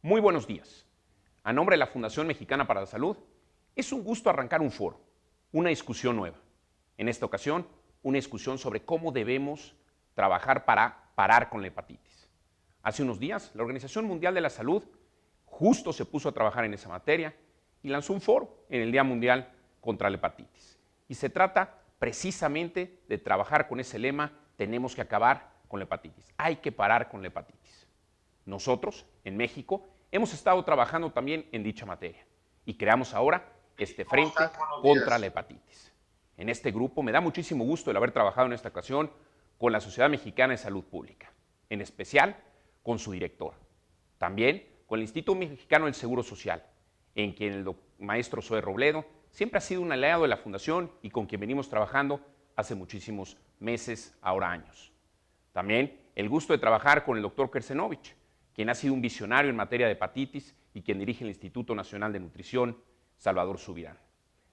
Muy buenos días. A nombre de la Fundación Mexicana para la Salud, es un gusto arrancar un foro, una discusión nueva. En esta ocasión, una discusión sobre cómo debemos trabajar para parar con la hepatitis. Hace unos días, la Organización Mundial de la Salud justo se puso a trabajar en esa materia y lanzó un foro en el Día Mundial contra la Hepatitis. Y se trata precisamente de trabajar con ese lema: tenemos que acabar con la hepatitis. Hay que parar con la hepatitis. Nosotros, en México, hemos estado trabajando también en dicha materia y creamos ahora este Frente contra la Hepatitis. En este grupo me da muchísimo gusto el haber trabajado en esta ocasión con la Sociedad Mexicana de Salud Pública, en especial con su director. También con el Instituto Mexicano del Seguro Social, en quien el maestro Zoe Robledo siempre ha sido un aliado de la Fundación y con quien venimos trabajando hace muchísimos meses, ahora años. También el gusto de trabajar con el doctor Kersenovich, quien ha sido un visionario en materia de hepatitis y quien dirige el Instituto Nacional de Nutrición, Salvador Subirán.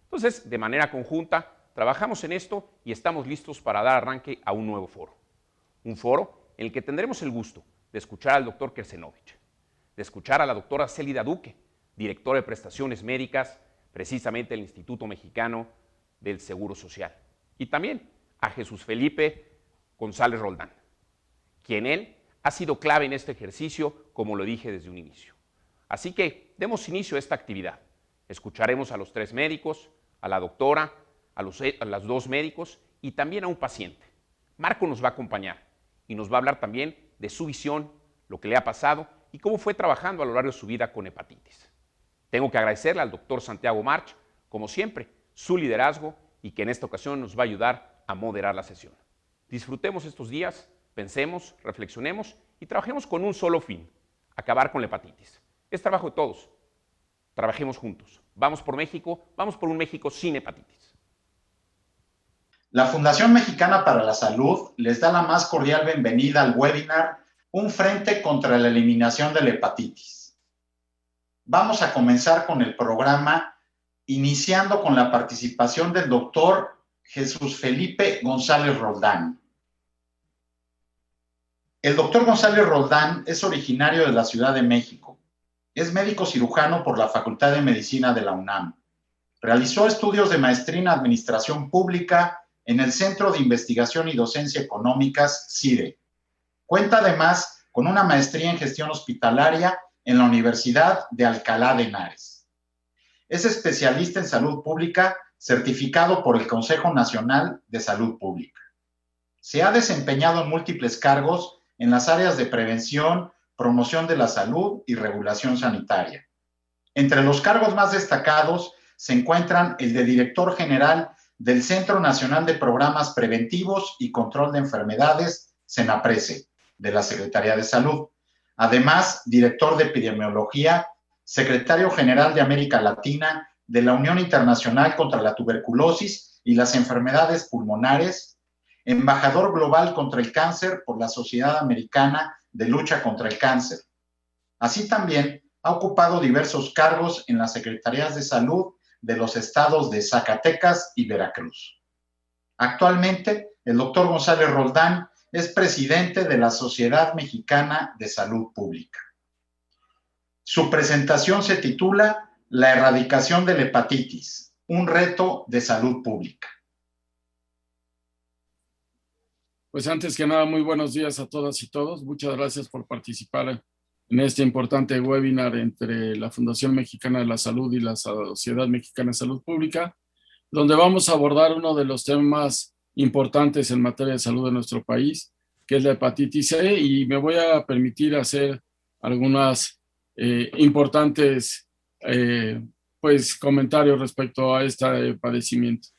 Entonces, de manera conjunta, trabajamos en esto y estamos listos para dar arranque a un nuevo foro. Un foro en el que tendremos el gusto de escuchar al doctor Kersenovich, de escuchar a la doctora Célida Duque, directora de prestaciones médicas, precisamente del Instituto Mexicano del Seguro Social, y también a Jesús Felipe González Roldán, quien él ha sido clave en este ejercicio, como lo dije desde un inicio. Así que demos inicio a esta actividad. Escucharemos a los 3 médicos, a la doctora, a los 2 médicos y también a un paciente. Marco nos va a acompañar y nos va a hablar también de su visión, lo que le ha pasado y cómo fue trabajando a lo largo de su vida con hepatitis. Tengo que agradecerle al doctor Santiago March, como siempre, su liderazgo y que en esta ocasión nos va a ayudar a moderar la sesión. Disfrutemos estos días, pensemos, reflexionemos y trabajemos con un solo fin: acabar con la hepatitis. Es trabajo de todos. Trabajemos juntos. Vamos por México, vamos por un México sin hepatitis. La Fundación Mexicana para la Salud les da la más cordial bienvenida al webinar Un Frente contra la Eliminación de la Hepatitis. Vamos a comenzar con el programa, iniciando con la participación del doctor Jesús Felipe González Roldán. El doctor González Roldán es originario de la Ciudad de México. Es médico cirujano por la Facultad de Medicina de la UNAM. Realizó estudios de maestría en Administración Pública en el Centro de Investigación y Docencia Económicas, CIDE. Cuenta además con una maestría en Gestión Hospitalaria en la Universidad de Alcalá de Henares. Es especialista en Salud Pública, certificado por el Consejo Nacional de Salud Pública. Se ha desempeñado en múltiples cargos en las áreas de prevención, promoción de la salud y regulación sanitaria. Entre los cargos más destacados se encuentran el de director general del Centro Nacional de Programas Preventivos y Control de Enfermedades, CENAPRESE, de la Secretaría de Salud. Además, director de epidemiología, secretario general de América Latina de la Unión Internacional contra la Tuberculosis y las Enfermedades Pulmonares, embajador global contra el cáncer por la Sociedad Americana de Lucha contra el Cáncer. Así también ha ocupado diversos cargos en las Secretarías de Salud de los estados de Zacatecas y Veracruz. Actualmente, el doctor González Roldán es presidente de la Sociedad Mexicana de Salud Pública. Su presentación se titula La erradicación de la hepatitis, un reto de salud pública. Pues antes que nada, muy buenos días a todas y todos. Muchas gracias por participar en este importante webinar entre la Fundación Mexicana de la Salud y la Sociedad Mexicana de Salud Pública, donde vamos a abordar uno de los temas importantes en materia de salud de nuestro país, que es la hepatitis C, y me voy a permitir hacer algunas importantes comentarios respecto a este padecimiento.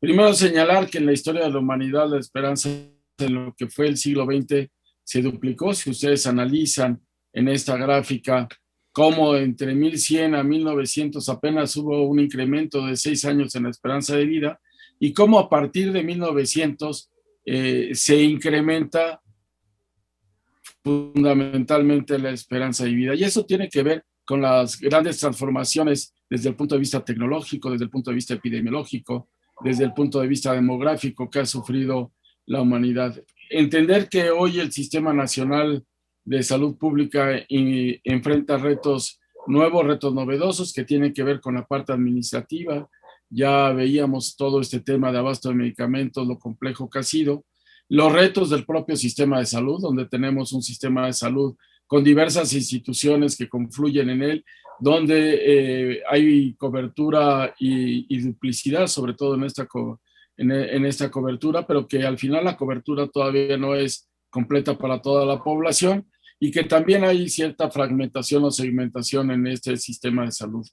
Primero, señalar que en la historia de la humanidad la esperanza en lo que fue el siglo XX se duplicó. Si ustedes analizan en esta gráfica cómo entre 1100 a 1900 apenas hubo un incremento de 6 años en la esperanza de vida, y cómo a partir de 1900 se incrementa fundamentalmente la esperanza de vida. Y eso tiene que ver con las grandes transformaciones desde el punto de vista tecnológico, desde el punto de vista epidemiológico, desde el punto de vista demográfico que ha sufrido la humanidad. Entender que hoy el Sistema Nacional de salud pública enfrenta retos nuevos, retos novedosos que tienen que ver con la parte administrativa. Ya veíamos todo este tema de abasto de medicamentos, lo complejo que ha sido, los retos del propio sistema de salud, donde tenemos un sistema de salud con diversas instituciones que confluyen en él, donde hay cobertura y duplicidad, sobre todo en esta cobertura, pero que al final la cobertura todavía no es completa para toda la población y que también hay cierta fragmentación o segmentación en este sistema de salud.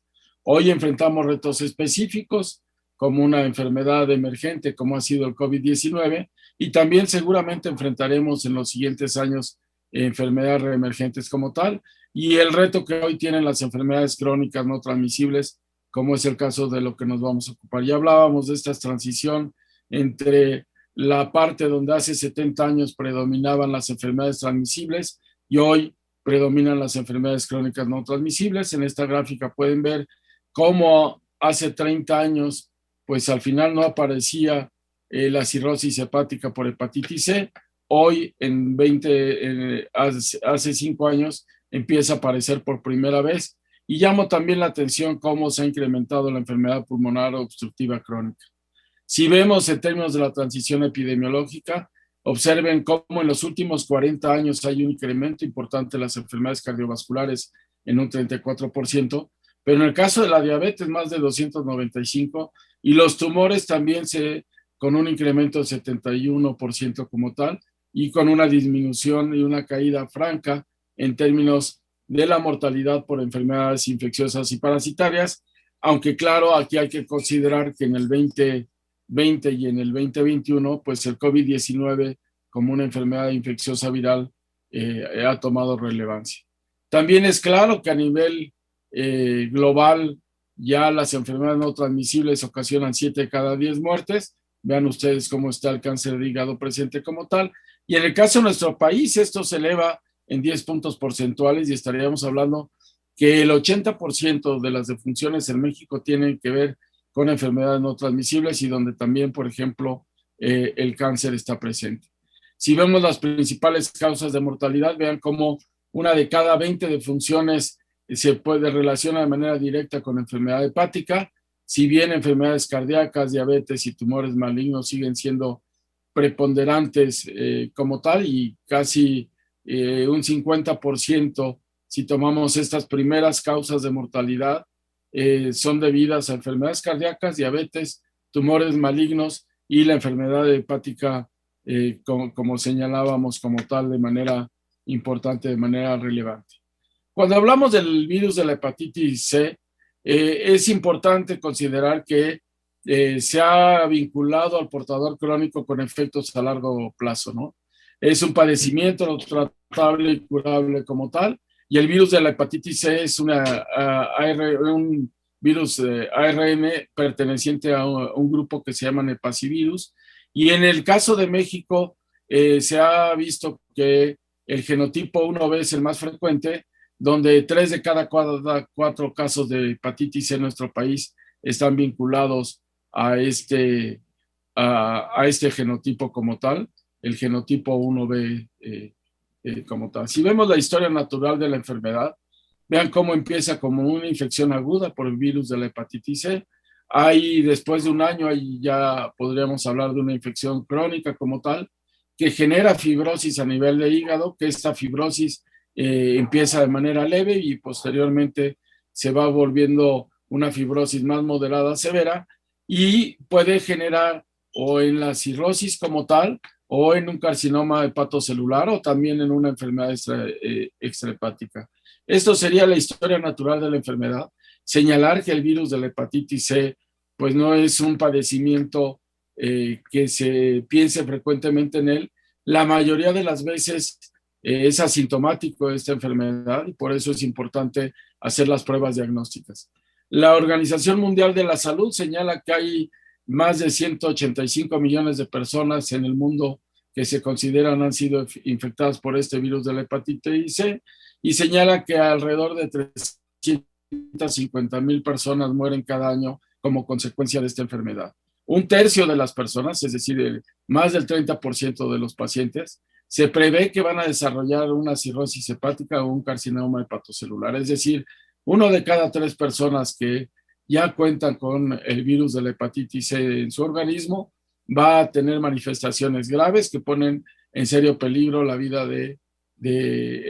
Hoy enfrentamos retos específicos como una enfermedad emergente como ha sido el COVID-19 y también seguramente enfrentaremos en los siguientes años enfermedades reemergentes como tal y el reto que hoy tienen las enfermedades crónicas no transmisibles como es el caso de lo que nos vamos a ocupar. Ya hablábamos de esta transición entre la parte donde hace 70 años predominaban las enfermedades transmisibles y hoy predominan las enfermedades crónicas no transmisibles. En esta gráfica pueden ver cómo hace 30 años, pues al final no aparecía la cirrosis hepática por hepatitis C. Hoy, hace 5 años, empieza a aparecer por primera vez. Y llamo también la atención cómo se ha incrementado la enfermedad pulmonar obstructiva crónica. Si vemos en términos de la transición epidemiológica, observen cómo en los últimos 40 años hay un incremento importante de las enfermedades cardiovasculares en un 34%, pero en el caso de la diabetes más de 295% y los tumores también con un incremento del 71% como tal y con una disminución y una caída franca en términos de la mortalidad por enfermedades infecciosas y parasitarias, aunque claro, aquí hay que considerar que en el 2020 y en el 2021, pues el COVID-19 como una enfermedad infecciosa viral ha tomado relevancia. También es claro que a nivel global ya las enfermedades no transmisibles ocasionan 7 de cada 10 muertes. Vean ustedes cómo está el cáncer de hígado presente como tal. Y en el caso de nuestro país, esto se eleva en 10 puntos porcentuales y estaríamos hablando que el 80% de las defunciones en México tienen que ver con enfermedades no transmisibles y donde también, por ejemplo, el cáncer está presente. Si vemos las principales causas de mortalidad, vean cómo una de cada 20 defunciones se puede relacionar de manera directa con enfermedad hepática, si bien enfermedades cardíacas, diabetes y tumores malignos siguen siendo preponderantes como tal y casi un 50% si tomamos estas primeras causas de mortalidad son debidas a enfermedades cardíacas, diabetes, tumores malignos y la enfermedad hepática como señalábamos como tal de manera importante, de manera relevante. Cuando hablamos del virus de la hepatitis C, es importante considerar que se ha vinculado al portador crónico con efectos a largo plazo, ¿no? Es un padecimiento no tratable y curable como tal, y el virus de la hepatitis C es un virus ARN perteneciente a un grupo que se llama hepacivirus, y en el caso de México se ha visto que el genotipo 1B es el más frecuente, donde 3 de cada 4 casos de hepatitis C en nuestro país están vinculados a este genotipo como tal, el genotipo 1B como tal. Si vemos la historia natural de la enfermedad, vean cómo empieza como una infección aguda por el virus de la hepatitis C. Ahí, después de un año, ahí ya podríamos hablar de una infección crónica como tal, que genera fibrosis a nivel de hígado, que esta fibrosis empieza de manera leve y posteriormente se va volviendo una fibrosis más moderada, severa, y puede generar o en la cirrosis como tal, o en un carcinoma hepatocelular, o también en una enfermedad extrahepática. Esto sería la historia natural de la enfermedad. Señalar que el virus de la hepatitis C, pues no es un padecimiento que se piense frecuentemente en él. La mayoría de las veces es asintomático esta enfermedad y por eso es importante hacer las pruebas diagnósticas. La Organización Mundial de la Salud señala que hay más de 185 millones de personas en el mundo que se consideran han sido infectadas por este virus de la hepatitis C y señala que alrededor de 350,000 personas mueren cada año como consecuencia de esta enfermedad. Un tercio de las personas, es decir, más del 30% de los pacientes, se prevé que van a desarrollar una cirrosis hepática o un carcinoma hepatocelular. Es decir, 1 de cada 3 personas que ya cuentan con el virus de la hepatitis C en su organismo va a tener manifestaciones graves que ponen en serio peligro la vida de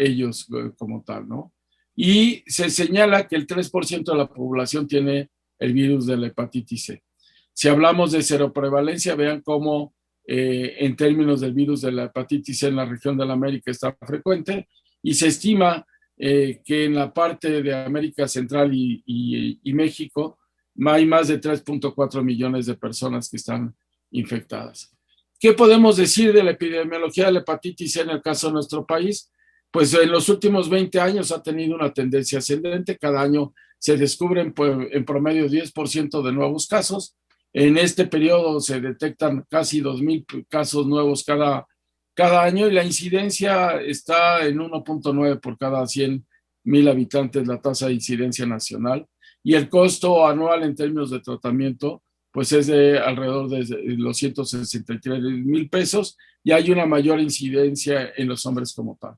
ellos como tal, ¿no? Y se señala que el 3% de la población tiene el virus de la hepatitis C. Si hablamos de seroprevalencia, vean cómo en términos del virus de la hepatitis C en la región de la América está frecuente, y se estima que en la parte de América Central y México hay más de 3.4 millones de personas que están infectadas. ¿Qué podemos decir de la epidemiología de la hepatitis C en el caso de nuestro país? Pues en los últimos 20 años ha tenido una tendencia ascendente. Cada año se descubren en promedio 10% de nuevos casos. En este periodo se detectan casi 2,000 casos nuevos cada año, y la incidencia está en 1.9 por cada 100,000 habitantes, la tasa de incidencia nacional. Y el costo anual en términos de tratamiento pues es de alrededor de los 163,000 pesos, y hay una mayor incidencia en los hombres como tal.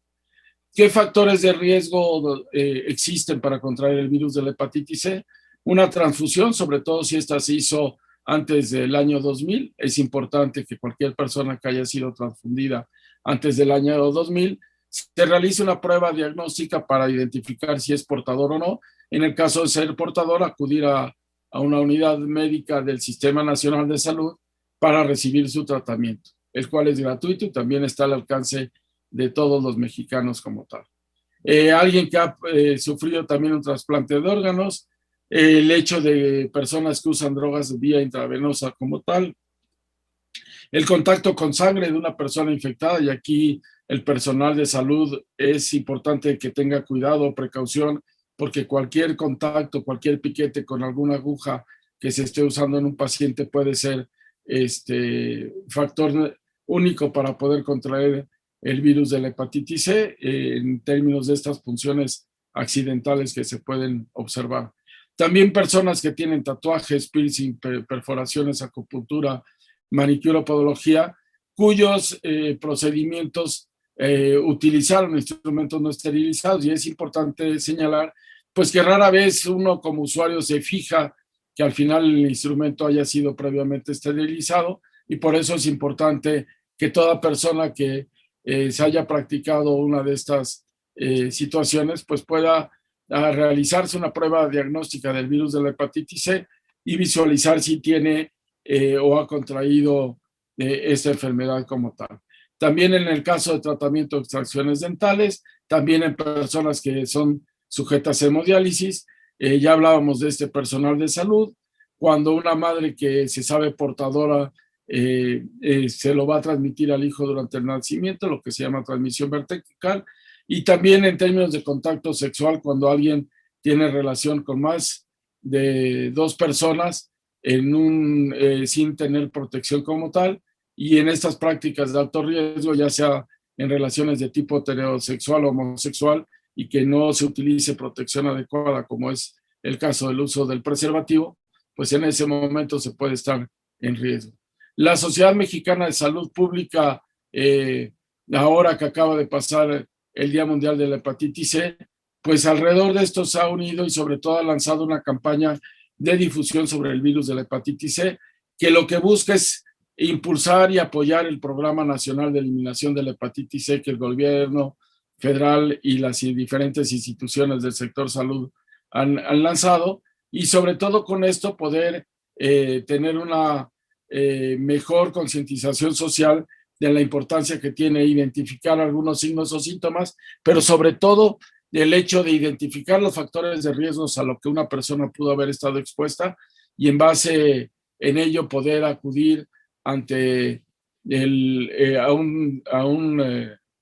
¿Qué factores de riesgo existen para contraer el virus de la hepatitis C? Una transfusión, sobre todo si esta se hizo antes del año 2000. Es importante que cualquier persona que haya sido transfundida antes del año 2000 se realice una prueba diagnóstica para identificar si es portador o no. En el caso de ser portador, acudir a una unidad médica del Sistema Nacional de Salud para recibir su tratamiento, el cual es gratuito y también está al alcance de todos los mexicanos como tal. Alguien que ha sufrido también un trasplante de órganos, el hecho de personas que usan drogas vía intravenosa como tal, el contacto con sangre de una persona infectada, y aquí el personal de salud es importante que tenga cuidado, precaución, porque cualquier contacto, cualquier piquete con alguna aguja que se esté usando en un paciente puede ser factor único para poder contraer el virus de la hepatitis C en términos de estas funciones accidentales que se pueden observar. También personas que tienen tatuajes, piercing, perforaciones, acupuntura, manicura, podología, cuyos procedimientos utilizaron instrumentos no esterilizados, y es importante señalar pues que rara vez uno como usuario se fija que al final el instrumento haya sido previamente esterilizado, y por eso es importante que toda persona que se haya practicado una de estas situaciones pues pueda realizarse una prueba diagnóstica del virus de la hepatitis C y visualizar si tiene o ha contraído esta enfermedad como tal. También en el caso de tratamiento de extracciones dentales, también en personas que son sujetas a hemodiálisis, ya hablábamos de este personal de salud, cuando una madre que se sabe portadora se lo va a transmitir al hijo durante el nacimiento, lo que se llama transmisión vertical, y también en términos de contacto sexual, cuando alguien tiene relación con más de 2 personas sin tener protección como tal, y en estas prácticas de alto riesgo, ya sea en relaciones de tipo heterosexual o homosexual, y que no se utilice protección adecuada, como es el caso del uso del preservativo, pues en ese momento se puede estar en riesgo. La Sociedad Mexicana de Salud Pública, ahora que acaba de pasar el Día Mundial de la Hepatitis C, pues alrededor de esto se ha unido y sobre todo ha lanzado una campaña de difusión sobre el virus de la hepatitis C, que lo que busca es impulsar y apoyar el Programa Nacional de Eliminación de la Hepatitis C que el gobierno federal y las diferentes instituciones del sector salud han lanzado, y sobre todo con esto poder tener una mejor concientización social de la importancia que tiene identificar algunos signos o síntomas, pero sobre todo el hecho de identificar los factores de riesgos a lo que una persona pudo haber estado expuesta, y en base en ello poder acudir ante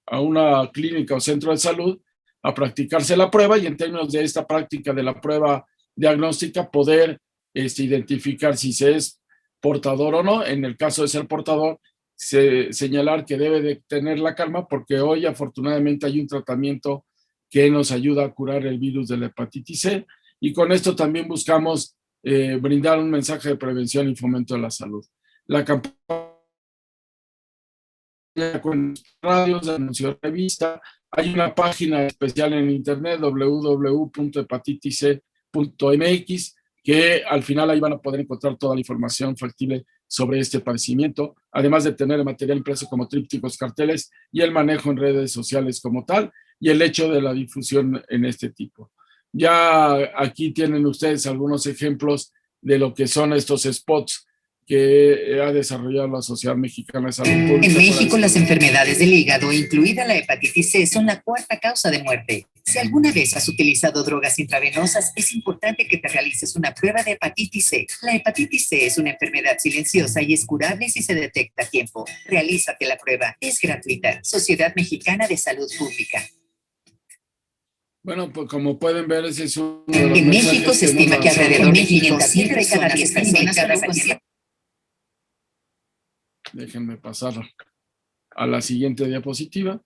a una clínica o centro de salud a practicarse la prueba, y en términos de esta práctica de la prueba diagnóstica poder identificar si se es portador o no. En el caso de ser portador, señalar que debe de tener la calma, porque hoy afortunadamente hay un tratamiento que nos ayuda a curar el virus de la hepatitis C, y con esto también buscamos brindar un mensaje de prevención y fomento de la salud. La campaña con radios, anuncios de revista. Hay una página especial en internet, www.hepatitisc.mx, que al final ahí van a poder encontrar toda la información factible sobre este padecimiento, además de tener el material impreso como trípticos, carteles y el manejo en redes sociales como tal, y el hecho de la difusión en este tipo. Ya aquí tienen ustedes algunos ejemplos de lo que son estos spots que ha desarrollado la Sociedad Mexicana de Salud Pública. En México, las enfermedades del hígado, incluida la hepatitis C, son la cuarta causa de muerte. Si alguna vez has utilizado drogas intravenosas, es importante que te realices una prueba de hepatitis C. La hepatitis C es una enfermedad silenciosa y es curable si se detecta a tiempo. Realízate la prueba. Es gratuita. Sociedad Mexicana de Salud Pública. Bueno, pues como pueden ver, ese es uno de los En México se estima que alrededor de 500,000 de cada 10 personas. Déjenme pasar a la siguiente diapositiva,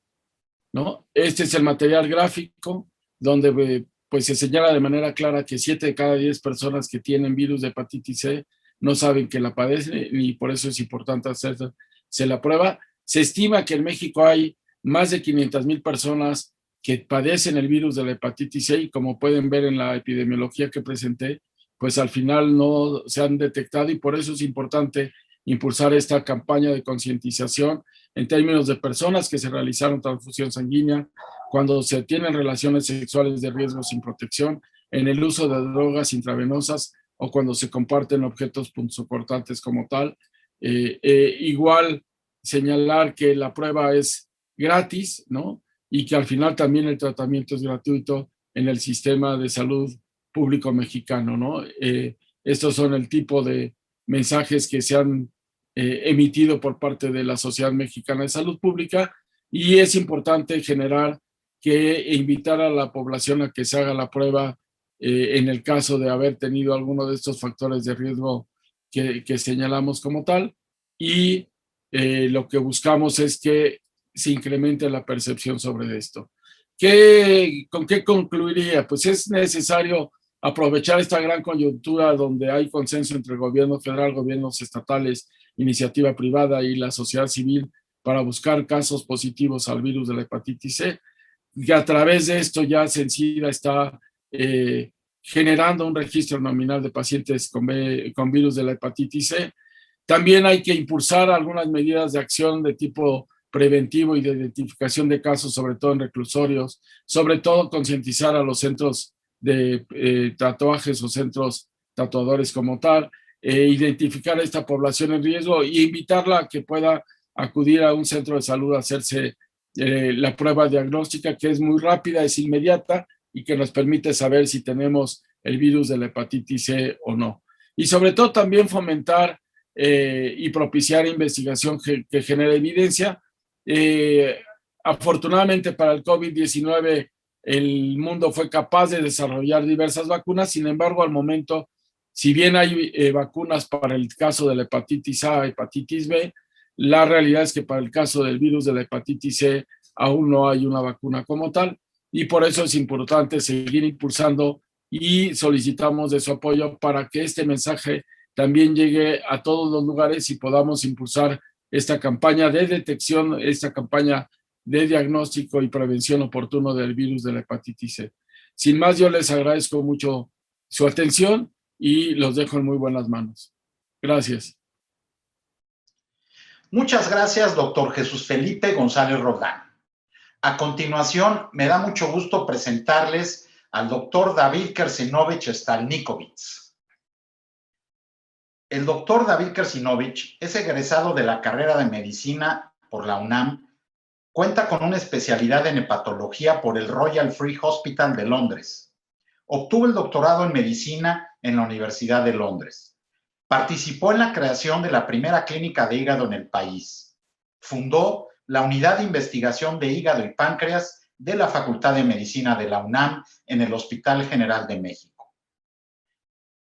¿no? Este es el material gráfico donde pues se señala de manera clara que 7 de cada 10 personas que tienen virus de hepatitis C no saben que la padecen y por eso es importante hacerse la prueba. Se estima que en México hay más de 500,000 personas que padecen el virus de la hepatitis C y como pueden ver en la epidemiología que presenté, pues al final no se han detectado y por eso es importante impulsar esta campaña de concientización en términos de personas que se realizaron transfusión sanguínea, cuando se tienen relaciones sexuales de riesgo sin protección, en el uso de drogas intravenosas o cuando se comparten objetos punzocortantes como tal. Igual señalar que la prueba es gratis, ¿no? Y que al final también el tratamiento es gratuito en el sistema de salud público mexicano, ¿no? Estos son el tipo de mensajes que se han emitido por parte de la Sociedad Mexicana de Salud Pública y es importante generar que invitar a la población a que se haga la prueba en el caso de haber tenido alguno de estos factores de riesgo que señalamos como tal y lo que buscamos es que se incremente la percepción sobre esto. ¿Con qué concluiría? Pues es necesario aprovechar esta gran coyuntura donde hay consenso entre el gobierno federal, gobiernos estatales, iniciativa privada y la sociedad civil para buscar casos positivos al virus de la hepatitis C, que a través de esto ya Sencida está generando un registro nominal de pacientes con virus de la hepatitis C. También hay que impulsar algunas medidas de acción de tipo preventivo y de identificación de casos, sobre todo en reclusorios, sobre todo concientizar a los centros de tatuajes o centros tatuadores como tal, identificar a esta población en riesgo e invitarla a que pueda acudir a un centro de salud a hacerse la prueba diagnóstica, que es muy rápida, es inmediata y que nos permite saber si tenemos el virus de la hepatitis C o no. Y sobre todo también fomentar y propiciar investigación que genere evidencia. Afortunadamente para el COVID-19 el mundo fue capaz de desarrollar diversas vacunas, sin embargo al momento, si bien hay vacunas para el caso de la hepatitis A, hepatitis B, la realidad es que para el caso del virus de la hepatitis C aún no hay una vacuna como tal y por eso es importante seguir impulsando y solicitamos de su apoyo para que este mensaje también llegue a todos los lugares y podamos impulsar esta campaña de detección, esta campaña de diagnóstico y prevención oportuno del virus de la hepatitis C. Sin más, yo les agradezco mucho su atención y los dejo en muy buenas manos. Gracias. Muchas gracias, doctor Jesús Felipe González Roldán. A continuación, me da mucho gusto presentarles al doctor David Kersinovich Stalnikovitz. El doctor David Kersinovich es egresado de la carrera de medicina por la UNAM. Cuenta con una especialidad en hepatología por el Royal Free Hospital de Londres. Obtuvo el doctorado en medicina en la Universidad de Londres. Participó en la creación de la primera clínica de hígado en el país. Fundó la Unidad de Investigación de Hígado y Páncreas de la Facultad de Medicina de la UNAM en el Hospital General de México.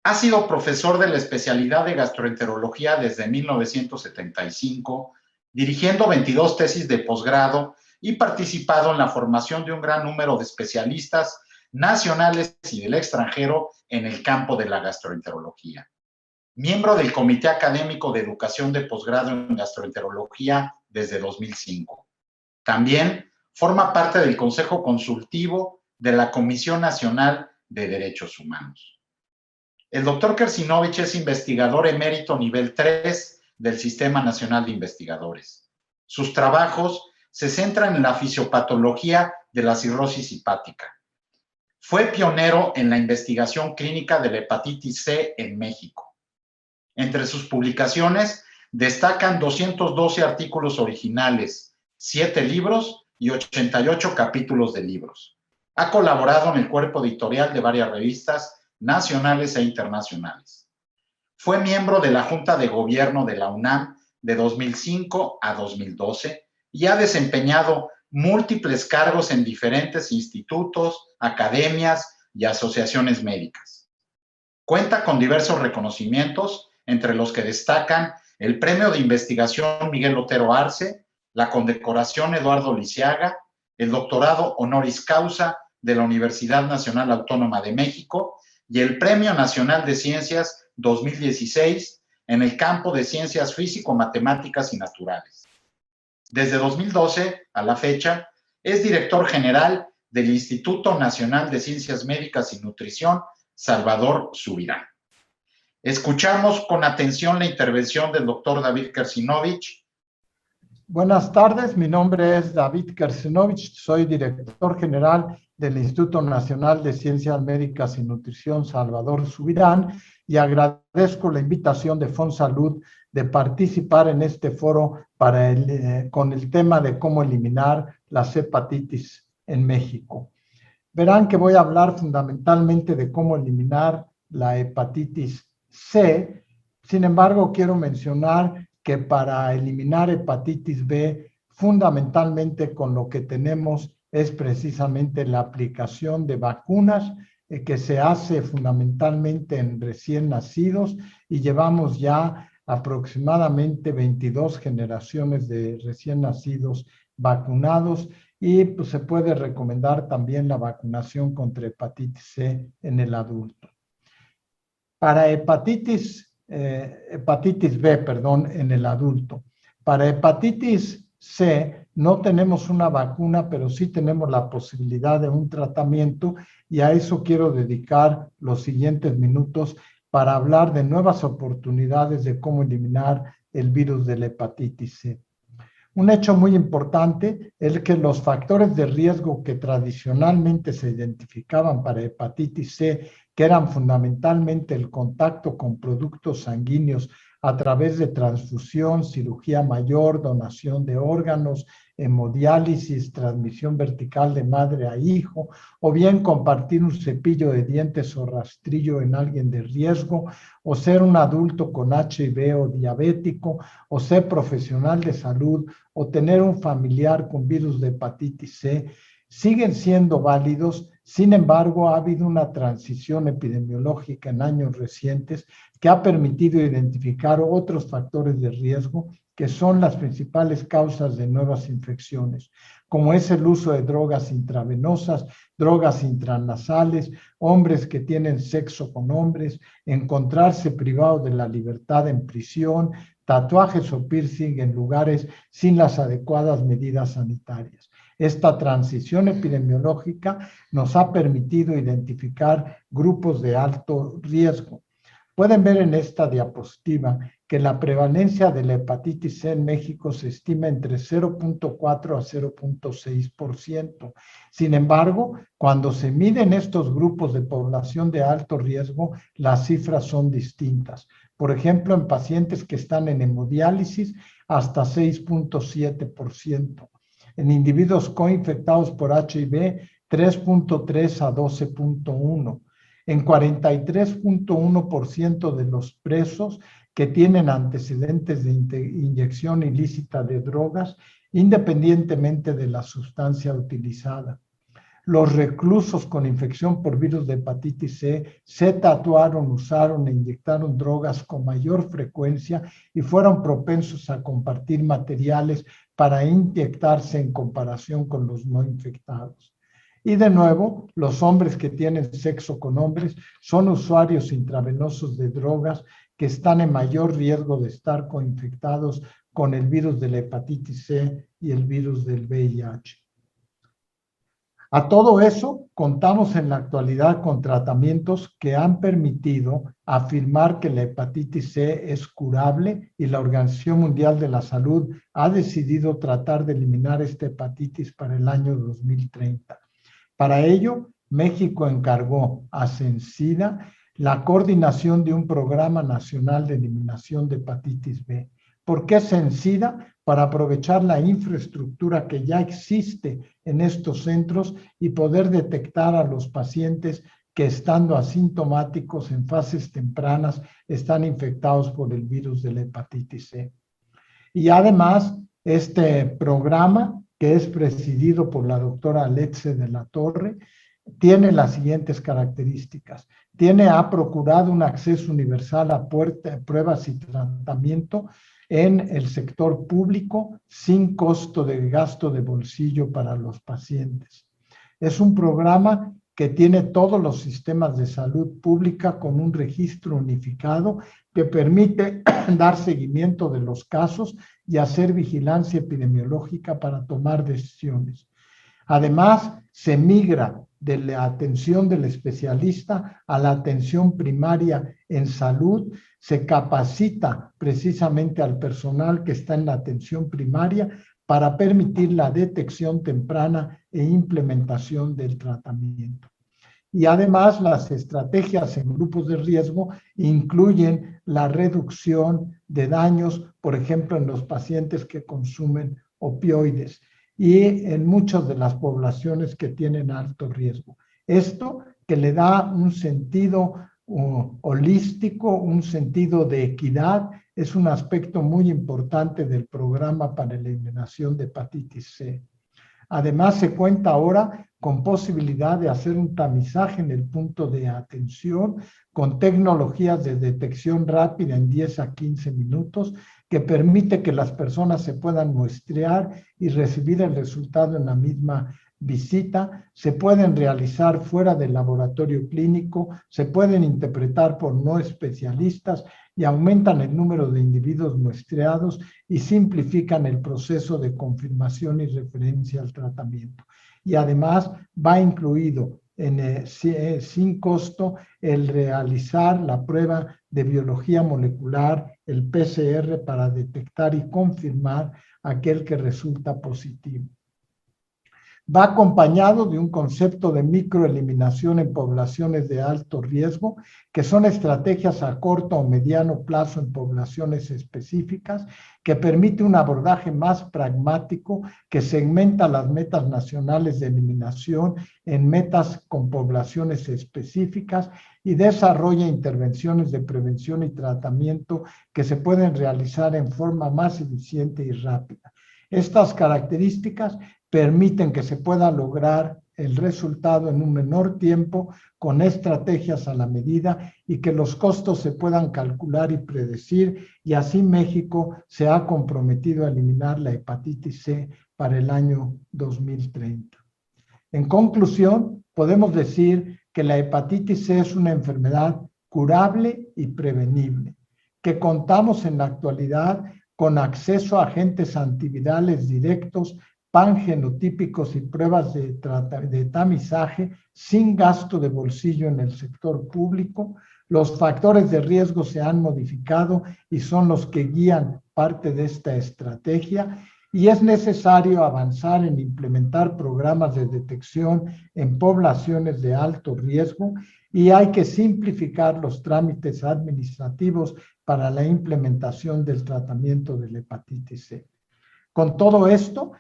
Ha sido profesor de la especialidad de gastroenterología desde 1975, dirigiendo 22 tesis de posgrado y participado en la formación de un gran número de especialistas nacionales y del extranjero en el campo de la gastroenterología. miembro del Comité Académico de Educación de Posgrado en Gastroenterología desde 2005. También forma parte del Consejo Consultivo de la Comisión Nacional de Derechos Humanos. El doctor Kersinovich es investigador emérito nivel 3 del Sistema Nacional de Investigadores. Sus trabajos se centran en la fisiopatología de la cirrosis hepática. Fue pionero en la investigación clínica de la hepatitis C en México. Entre sus publicaciones destacan 212 artículos originales, 7 libros y 88 capítulos de libros. Ha colaborado en el cuerpo editorial de varias revistas nacionales e internacionales. Fue miembro de la Junta de Gobierno de la UNAM de 2005 a 2012 y ha desempeñado múltiples cargos en diferentes institutos, academias y asociaciones médicas. Cuenta con diversos reconocimientos, entre los que destacan el Premio de Investigación Miguel Otero Arce, la Condecoración Eduardo Lisiaga, el Doctorado Honoris Causa de la Universidad Nacional Autónoma de México y el Premio Nacional de Ciencias 2016 en el campo de Ciencias Físico-Matemáticas y Naturales. Desde 2012 a la fecha, es director general del Instituto Nacional de Ciencias Médicas y Nutrición, Salvador Subirán. Escuchamos con atención la intervención del doctor David Kersinovich. Buenas tardes, mi nombre es David Kersinovich, soy director general del Instituto Nacional de Ciencias Médicas y Nutrición Salvador Subirán y agradezco la invitación de FONSalud de participar en este foro con el tema de cómo eliminar las hepatitis en México. Verán que voy a hablar fundamentalmente de cómo eliminar la hepatitis C. Sin embargo, quiero mencionar que para eliminar hepatitis B, fundamentalmente con lo que tenemos es precisamente la aplicación de vacunas que se hace fundamentalmente en recién nacidos y llevamos ya aproximadamente 22 generaciones de recién nacidos vacunados y pues, se puede recomendar también la vacunación contra hepatitis C en el adulto. Para hepatitis B, en el adulto. Para hepatitis C no tenemos una vacuna, pero sí tenemos la posibilidad de un tratamiento y a eso quiero dedicar los siguientes minutos para hablar de nuevas oportunidades de cómo eliminar el virus de la hepatitis C. Un hecho muy importante es que los factores de riesgo que tradicionalmente se identificaban para hepatitis C, que eran fundamentalmente el contacto con productos sanguíneos a través de transfusión, cirugía mayor, donación de órganos, hemodiálisis, transmisión vertical de madre a hijo, o bien compartir un cepillo de dientes o rastrillo en alguien de riesgo, o ser un adulto con HIV o diabético, o ser profesional de salud, o tener un familiar con virus de hepatitis C, siguen siendo válidos. Sin embargo, ha habido una transición epidemiológica en años recientes que ha permitido identificar otros factores de riesgo que son las principales causas de nuevas infecciones, como es el uso de drogas intravenosas, drogas intranasales, hombres que tienen sexo con hombres, encontrarse privados de la libertad en prisión, tatuajes o piercing en lugares sin las adecuadas medidas sanitarias. Esta transición epidemiológica nos ha permitido identificar grupos de alto riesgo. Pueden ver en esta diapositiva que la prevalencia de la hepatitis C en México se estima entre 0.4 a 0.6%. Sin embargo, cuando se miden estos grupos de población de alto riesgo, las cifras son distintas. Por ejemplo, en pacientes que están en hemodiálisis, hasta 6.7%. En individuos coinfectados por HIV, 3.3 a 12.1%. En 43.1% de los presos que tienen antecedentes de inyección ilícita de drogas, independientemente de la sustancia utilizada. Los reclusos con infección por virus de hepatitis C se tatuaron, usaron e inyectaron drogas con mayor frecuencia y fueron propensos a compartir materiales para inyectarse en comparación con los no infectados. Y de nuevo, los hombres que tienen sexo con hombres son usuarios intravenosos de drogas que están en mayor riesgo de estar coinfectados con el virus de la hepatitis C y el virus del VIH. A todo eso, contamos en la actualidad con tratamientos que han permitido afirmar que la hepatitis C es curable y la Organización Mundial de la Salud ha decidido tratar de eliminar esta hepatitis para el año 2030. Para ello, México encargó a CENSIDA la coordinación de un programa nacional de eliminación de hepatitis B. ¿Por qué CENSIDA? Para aprovechar la infraestructura que ya existe en estos centros y poder detectar a los pacientes que, estando asintomáticos en fases tempranas, están infectados por el virus de la hepatitis C. Y además, este programa, que es presidido por la doctora Letze de la Torre, tiene las siguientes características. Ha procurado un acceso universal a pruebas y tratamiento en el sector público sin costo de gasto de bolsillo para los pacientes. Es un programa que tiene todos los sistemas de salud pública con un registro unificado que permite dar seguimiento de los casos y hacer vigilancia epidemiológica para tomar decisiones. Además, se migra de la atención del especialista a la atención primaria en salud, se capacita precisamente al personal que está en la atención primaria para permitir la detección temprana e implementación del tratamiento. Y además, las estrategias en grupos de riesgo incluyen la reducción de daños, por ejemplo, en los pacientes que consumen opioides y en muchas de las poblaciones que tienen alto riesgo. Esto que le da un sentido holístico, un sentido de equidad, es un aspecto muy importante del programa para la eliminación de hepatitis C. Además, se cuenta ahora con posibilidad de hacer un tamizaje en el punto de atención con tecnologías de detección rápida en 10 a 15 minutos que permite que las personas se puedan muestrear y recibir el resultado en la misma visita. Se pueden realizar fuera del laboratorio clínico, se pueden interpretar por no especialistas y aumentan el número de individuos muestreados y simplifican el proceso de confirmación y referencia al tratamiento. Y además va incluido sin costo el realizar la prueba de biología molecular, el PCR, para detectar y confirmar aquel que resulta positivo. Va acompañado de un concepto de microeliminación en poblaciones de alto riesgo, que son estrategias a corto o mediano plazo en poblaciones específicas, que permite un abordaje más pragmático, que segmenta las metas nacionales de eliminación en metas con poblaciones específicas y desarrolla intervenciones de prevención y tratamiento que se pueden realizar en forma más eficiente y rápida. Estas características permiten que se pueda lograr el resultado en un menor tiempo con estrategias a la medida y que los costos se puedan calcular y predecir, y así México se ha comprometido a eliminar la hepatitis C para el año 2030. En conclusión, podemos decir que la hepatitis C es una enfermedad curable y prevenible, que contamos en la actualidad con acceso a agentes antivirales directos, pangenotípicos y pruebas de tamizaje sin gasto de bolsillo en el sector público. Los factores de riesgo se han modificado y son los que guían parte de esta estrategia, y es necesario avanzar en implementar programas de detección en poblaciones de alto riesgo, y hay que simplificar los trámites administrativos para la implementación del tratamiento de la hepatitis C. Con todo esto,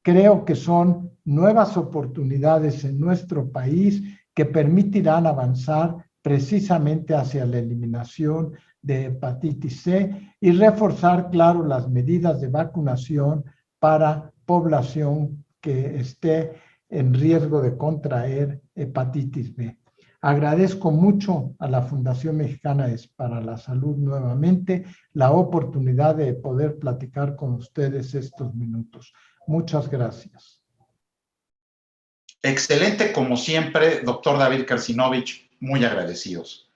creo que son nuevas oportunidades en nuestro país que permitirán avanzar precisamente hacia la eliminación de hepatitis C y reforzar, claro, las medidas de vacunación para población que esté en riesgo de contraer hepatitis B. Agradezco mucho a la Fundación Mexicana para la Salud nuevamente la oportunidad de poder platicar con ustedes estos minutos. Muchas gracias. Excelente como siempre, doctor David Kersinovich, muy agradecidos.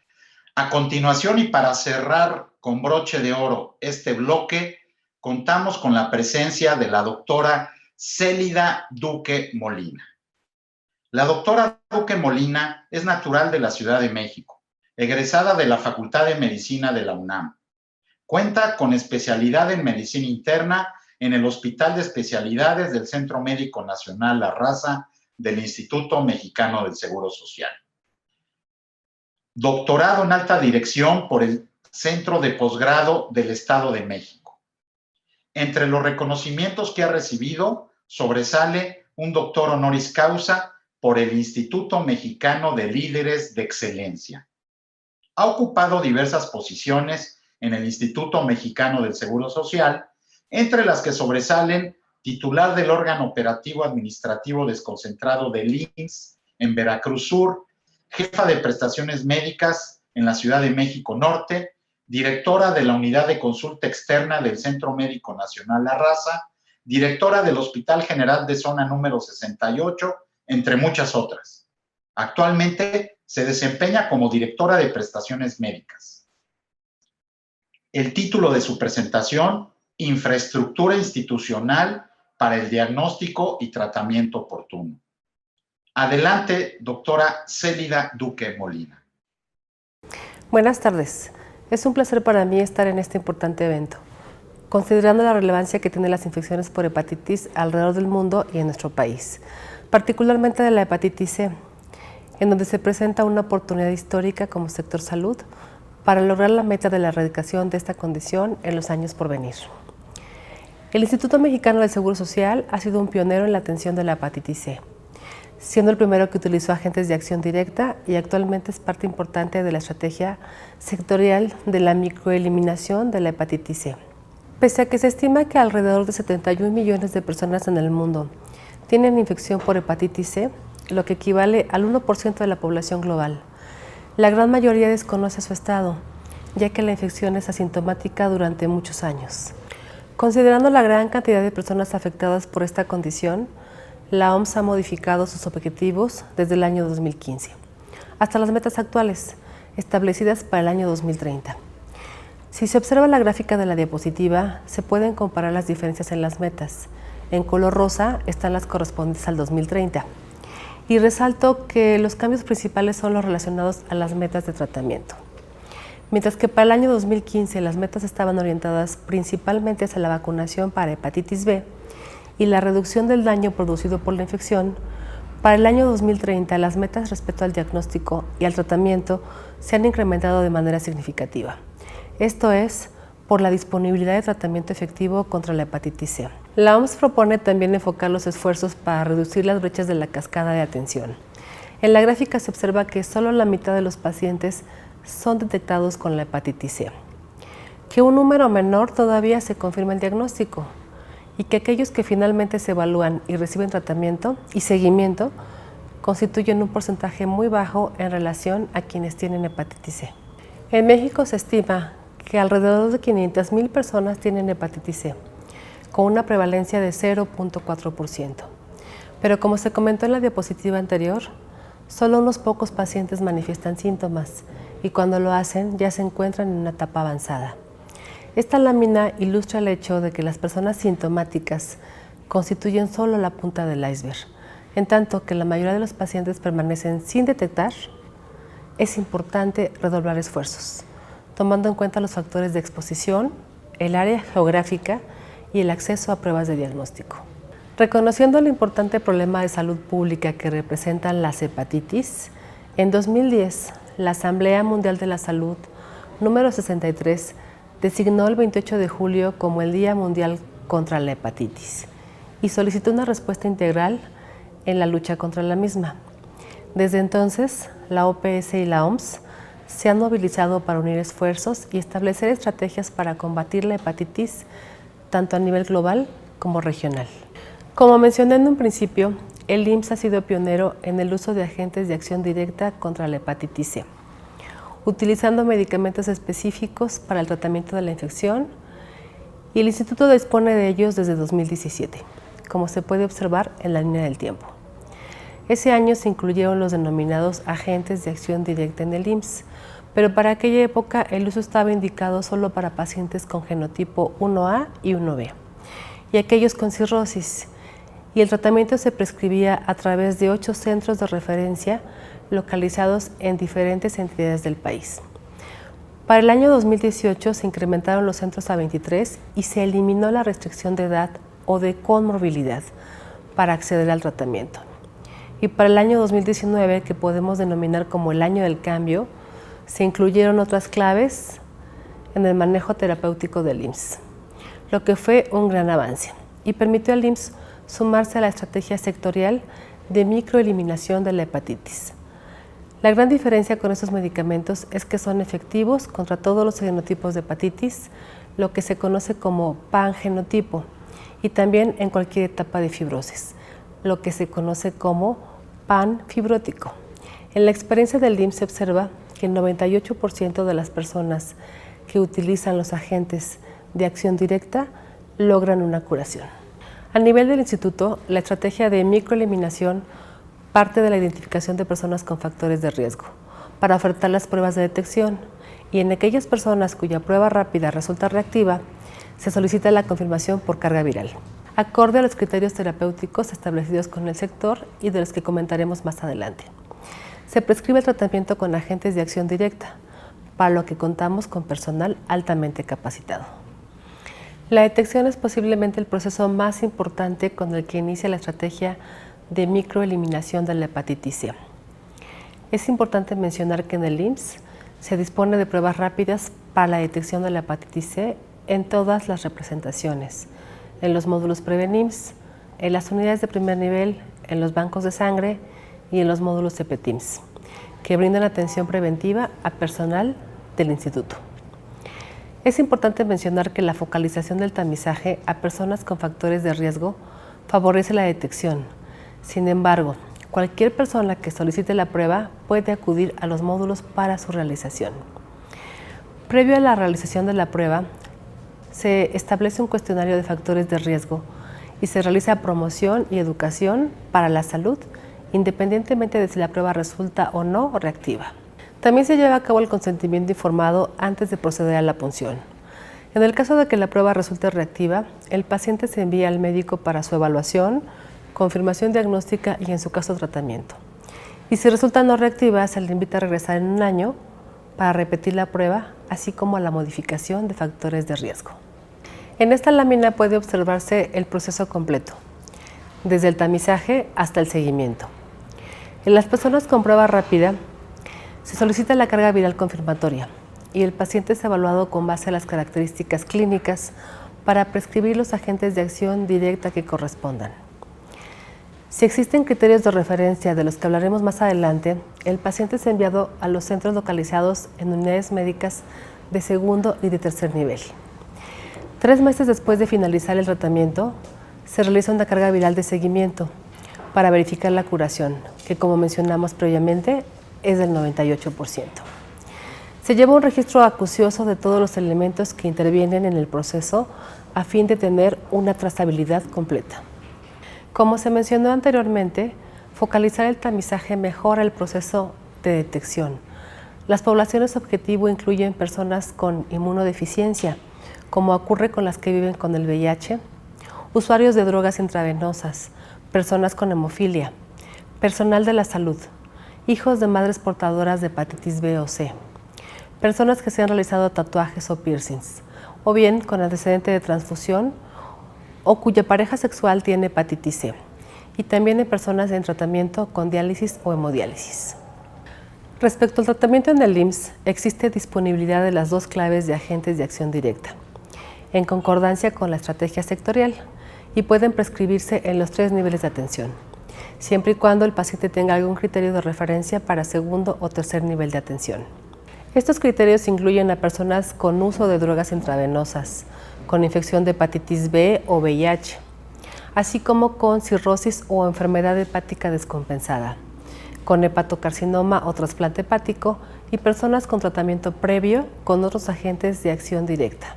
A continuación, y para cerrar con broche de oro este bloque, contamos con la presencia de la doctora Célida Duque Molina. La doctora Duque Molina es natural de la Ciudad de México, egresada de la Facultad de Medicina de la UNAM. Cuenta con especialidad en medicina interna en el Hospital de Especialidades del Centro Médico Nacional La Raza del Instituto Mexicano del Seguro Social. Doctorado en alta dirección por el Centro de Posgrado del Estado de México. Entre los reconocimientos que ha recibido, sobresale un doctor honoris causa por el Instituto Mexicano de Líderes de Excelencia. Ha ocupado diversas posiciones en el Instituto Mexicano del Seguro Social, entre las que sobresalen titular del órgano operativo administrativo desconcentrado del IMSS en Veracruz Sur, jefa de prestaciones médicas en la Ciudad de México Norte, directora de la Unidad de Consulta Externa del Centro Médico Nacional La Raza, directora del Hospital General de Zona número 68, entre muchas otras. Actualmente se desempeña como directora de prestaciones médicas. El título de su presentación, Infraestructura institucional para el diagnóstico y tratamiento oportuno. Adelante, doctora Célida Duque Molina. Buenas tardes. Es un placer para mí estar en este importante evento, considerando la relevancia que tienen las infecciones por hepatitis alrededor del mundo y en nuestro país, particularmente de la hepatitis C, en donde se presenta una oportunidad histórica como sector salud para lograr la meta de la erradicación de esta condición en los años por venir. El Instituto Mexicano del Seguro Social ha sido un pionero en la atención de la hepatitis C, siendo el primero que utilizó agentes de acción directa y actualmente es parte importante de la estrategia sectorial de la microeliminación de la hepatitis C. Pese a que se estima que alrededor de 71 millones de personas en el mundo tienen infección por hepatitis C, lo que equivale al 1% de la población global, la gran mayoría desconoce su estado, ya que la infección es asintomática durante muchos años. Considerando la gran cantidad de personas afectadas por esta condición, la OMS ha modificado sus objetivos desde el año 2015 hasta las metas actuales, establecidas para el año 2030. Si se observa la gráfica de la diapositiva, se pueden comparar las diferencias en las metas. En color rosa están las correspondientes al 2030. Y resalto que los cambios principales son los relacionados a las metas de tratamiento. Mientras que para el año 2015 las metas estaban orientadas principalmente hacia la vacunación para hepatitis B y la reducción del daño producido por la infección, para el año 2030 las metas respecto al diagnóstico y al tratamiento se han incrementado de manera significativa. Esto es, por la disponibilidad de tratamiento efectivo contra la hepatitis C. La OMS propone también enfocar los esfuerzos para reducir las brechas de la cascada de atención. En la gráfica se observa que solo la mitad de los pacientes son detectados con la hepatitis C, que un número menor todavía se confirma el diagnóstico y que aquellos que finalmente se evalúan y reciben tratamiento y seguimiento constituyen un porcentaje muy bajo en relación a quienes tienen hepatitis C. En México se estima que alrededor de 500,000 personas tienen hepatitis C, con una prevalencia de 0.4%. Pero como se comentó en la diapositiva anterior, solo unos pocos pacientes manifiestan síntomas y cuando lo hacen ya se encuentran en una etapa avanzada. Esta lámina ilustra el hecho de que las personas sintomáticas constituyen solo la punta del iceberg, en tanto que la mayoría de los pacientes permanecen sin detectar. Es importante redoblar esfuerzos, tomando en cuenta los factores de exposición, el área geográfica y el acceso a pruebas de diagnóstico. Reconociendo el importante problema de salud pública que representan las hepatitis, en 2010 la Asamblea Mundial de la Salud número 63 designó el 28 de julio como el Día Mundial contra la Hepatitis y solicitó una respuesta integral en la lucha contra la misma. Desde entonces, la OPS y la OMS se han movilizado para unir esfuerzos y establecer estrategias para combatir la hepatitis tanto a nivel global como regional. Como mencioné en un principio, el IMSS ha sido pionero en el uso de agentes de acción directa contra la hepatitis C, utilizando medicamentos específicos para el tratamiento de la infección, y el Instituto dispone de ellos desde 2017, como se puede observar en la línea del tiempo. Ese año se incluyeron los denominados agentes de acción directa en el IMSS, pero para aquella época el uso estaba indicado solo para pacientes con genotipo 1A y 1B, y aquellos con cirrosis, y el tratamiento se prescribía a través de 8 centros de referencia localizados en diferentes entidades del país. Para el año 2018 se incrementaron los centros a 23 y se eliminó la restricción de edad o de comorbilidad para acceder al tratamiento. Y para el año 2019, que podemos denominar como el año del cambio, se incluyeron otras claves en el manejo terapéutico del IMSS, lo que fue un gran avance y permitió al IMSS sumarse a la estrategia sectorial de microeliminación de la hepatitis. La gran diferencia con estos medicamentos es que son efectivos contra todos los genotipos de hepatitis, lo que se conoce como pangenotipo, y también en cualquier etapa de fibrosis, lo que se conoce como panfibrótico. En la experiencia del IMSS se observa que el 98% de las personas que utilizan los agentes de acción directa logran una curación. A nivel del instituto, la estrategia de microeliminación parte de la identificación de personas con factores de riesgo para ofertar las pruebas de detección, y en aquellas personas cuya prueba rápida resulta reactiva, se solicita la confirmación por carga viral, acorde a los criterios terapéuticos establecidos con el sector y de los que comentaremos más adelante. Se prescribe el tratamiento con agentes de acción directa, para lo que contamos con personal altamente capacitado. La detección es posiblemente el proceso más importante con el que inicia la estrategia de microeliminación de la hepatitis C. Es importante mencionar que en el IMSS se dispone de pruebas rápidas para la detección de la hepatitis C en todas las representaciones, en los módulos PREVENIMSS, en las unidades de primer nivel, en los bancos de sangre y en los módulos de PETIMSS, que brindan atención preventiva a personal del instituto. Es importante mencionar que la focalización del tamizaje a personas con factores de riesgo favorece la detección. Sin embargo, cualquier persona que solicite la prueba puede acudir a los módulos para su realización. Previo a la realización de la prueba, se establece un cuestionario de factores de riesgo y se realiza promoción y educación para la salud, independientemente de si la prueba resulta o no reactiva. También se lleva a cabo el consentimiento informado antes de proceder a la punción. En el caso de que la prueba resulte reactiva, el paciente se envía al médico para su evaluación, confirmación diagnóstica y, en su caso, tratamiento. Y si resulta no reactiva, se le invita a regresar en un año para repetir la prueba, así como a la modificación de factores de riesgo. En esta lámina puede observarse el proceso completo, desde el tamizaje hasta el seguimiento. En las personas con prueba rápida, se solicita la carga viral confirmatoria y el paciente es evaluado con base a las características clínicas para prescribir los agentes de acción directa que correspondan. Si existen criterios de referencia de los que hablaremos más adelante, el paciente es enviado a los centros localizados en unidades médicas de segundo y de tercer nivel. 3 meses después de finalizar el tratamiento, se realiza una carga viral de seguimiento para verificar la curación, que, como mencionamos previamente, es del 98%. Se lleva un registro acucioso de todos los elementos que intervienen en el proceso a fin de tener una trazabilidad completa. Como se mencionó anteriormente, focalizar el tamizaje mejora el proceso de detección. Las poblaciones objetivo incluyen personas con inmunodeficiencia, como ocurre con las que viven con el VIH, usuarios de drogas intravenosas, personas con hemofilia, personal de la salud, hijos de madres portadoras de hepatitis B o C, personas que se han realizado tatuajes o piercings, o bien con antecedente de transfusión o cuya pareja sexual tiene hepatitis C, y también en personas en tratamiento con diálisis o hemodiálisis. Respecto al tratamiento en el IMSS, existe disponibilidad de las 2 claves de agentes de acción directa, en concordancia con la estrategia sectorial, y pueden prescribirse en los 3 niveles de atención, siempre y cuando el paciente tenga algún criterio de referencia para segundo o tercer nivel de atención. Estos criterios incluyen a personas con uso de drogas intravenosas, con infección de hepatitis B o VIH, así como con cirrosis o enfermedad hepática descompensada, con hepatocarcinoma o trasplante hepático y personas con tratamiento previo con otros agentes de acción directa.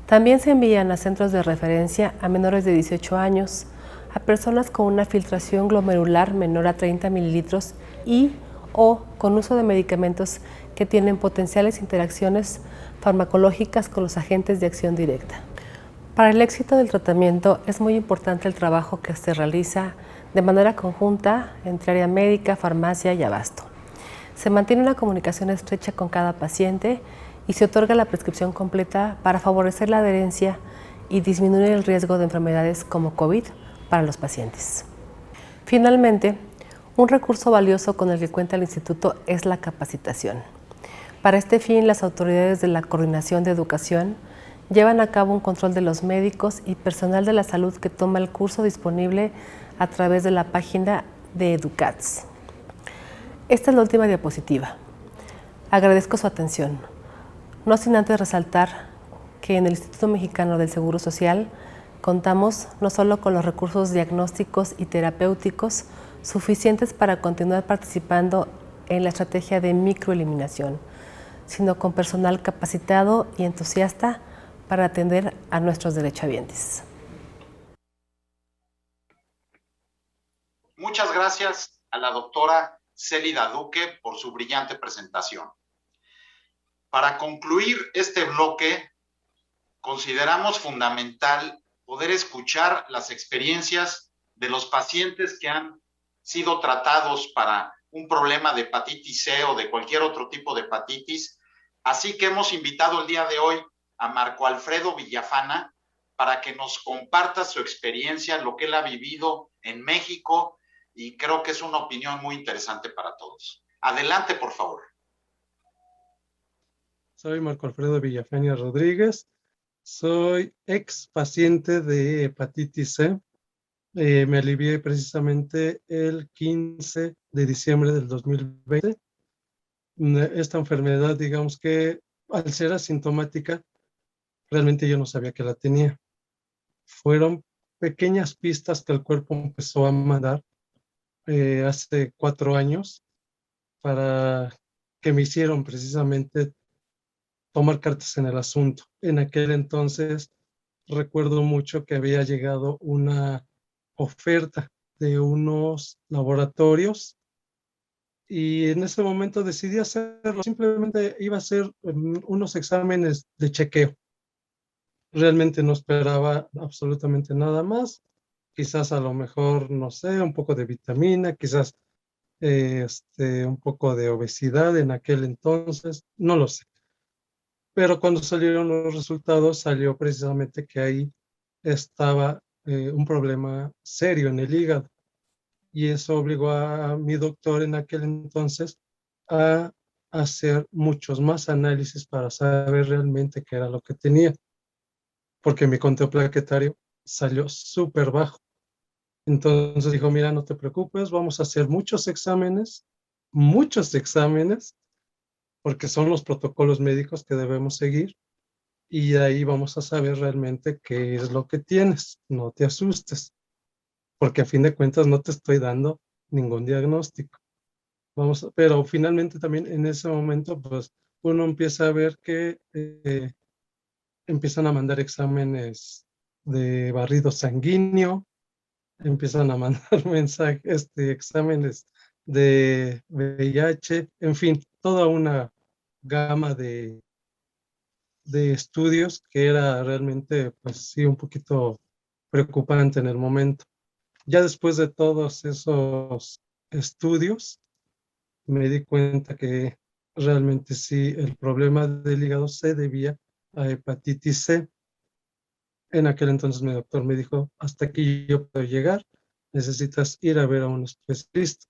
También se envían a centros de referencia a menores de 18 años, a personas con una filtración glomerular menor a 30 mililitros y o con uso de medicamentos que tienen potenciales interacciones farmacológicas con los agentes de acción directa. Para el éxito del tratamiento es muy importante el trabajo que se realiza de manera conjunta entre área médica, farmacia y abasto. Se mantiene una comunicación estrecha con cada paciente y se otorga la prescripción completa para favorecer la adherencia y disminuir el riesgo de enfermedades como COVID para los pacientes. Finalmente, un recurso valioso con el que cuenta el Instituto es la capacitación. Para este fin, las autoridades de la Coordinación de Educación llevan a cabo un control de los médicos y personal de la salud que toma el curso disponible a través de la página de Educats. Esta es la última diapositiva. Agradezco su atención. No sin antes resaltar que en el Instituto Mexicano del Seguro Social contamos no solo con los recursos diagnósticos y terapéuticos suficientes para continuar participando en la estrategia de microeliminación, sino con personal capacitado y entusiasta para atender a nuestros derechohabientes. Muchas gracias a la doctora Célida Duque por su brillante presentación. Para concluir este bloque, consideramos fundamental poder escuchar las experiencias de los pacientes que han sido tratados para un problema de hepatitis C o de cualquier otro tipo de hepatitis. Así que hemos invitado el día de hoy a Marco Alfredo Villafana para que nos comparta su experiencia, lo que él ha vivido en México, y creo que es una opinión muy interesante para todos. Adelante, por favor. Soy Marco Alfredo Villafana Rodríguez, soy ex paciente de hepatitis C. Me alivié precisamente el 15 de diciembre del 2020. Esta enfermedad, digamos que al ser asintomática, realmente yo no sabía que la tenía. Fueron pequeñas pistas que el cuerpo empezó a mandar hace 4 años para que me hicieron precisamente tomar cartas en el asunto. En aquel entonces recuerdo mucho que había llegado una oferta de unos laboratorios y en ese momento decidí hacerlo. Simplemente iba a hacer unos exámenes de chequeo. Realmente no esperaba absolutamente nada más. Quizás a lo mejor, no sé, un poco de vitamina, quizás un poco de obesidad en aquel entonces, no lo sé. Pero cuando salieron los resultados, salió precisamente que ahí estaba un problema serio en el hígado. Y eso obligó a mi doctor en aquel entonces a hacer muchos más análisis para saber realmente qué era lo que tenía. Porque mi conteo plaquetario salió súper bajo. Entonces dijo, mira, no te preocupes, vamos a hacer muchos exámenes, porque son los protocolos médicos que debemos seguir, y ahí vamos a saber realmente qué es lo que tienes. No te asustes, porque a fin de cuentas no te estoy dando ningún diagnóstico. Pero finalmente también en ese momento, pues uno empieza a ver que empiezan a mandar exámenes de barrido sanguíneo, empiezan a mandar mensajes, exámenes de VIH, en fin, toda una gama de estudios que era realmente, pues sí, un poquito preocupante en el momento. Ya después de todos esos estudios, me di cuenta que realmente sí, el problema del hígado se debía a hepatitis C. En aquel entonces mi doctor me dijo, hasta aquí yo puedo llegar, necesitas ir a ver a un especialista.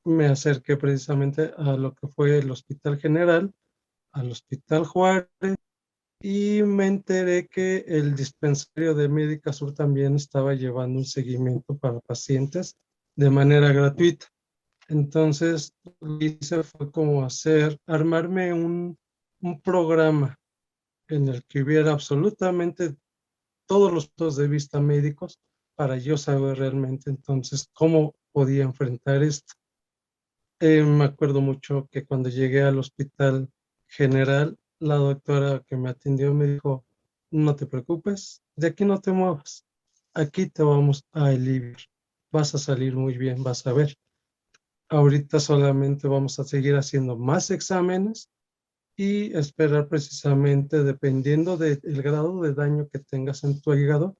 Me acerqué precisamente a lo que fue el Hospital General, al Hospital Juárez, y me enteré que el dispensario de Médica Sur también estaba llevando un seguimiento para pacientes de manera gratuita. Entonces, lo que hice fue como armarme un programa en el que hubiera absolutamente todos los puntos de vista médicos para yo saber realmente entonces cómo podía enfrentar esto. Me acuerdo mucho que cuando llegué al Hospital General, la doctora que me atendió me dijo, no te preocupes, de aquí no te muevas, aquí te vamos a aliviar, vas a salir muy bien, vas a ver. Ahorita solamente vamos a seguir haciendo más exámenes y esperar precisamente, dependiendo del grado de daño que tengas en tu hígado,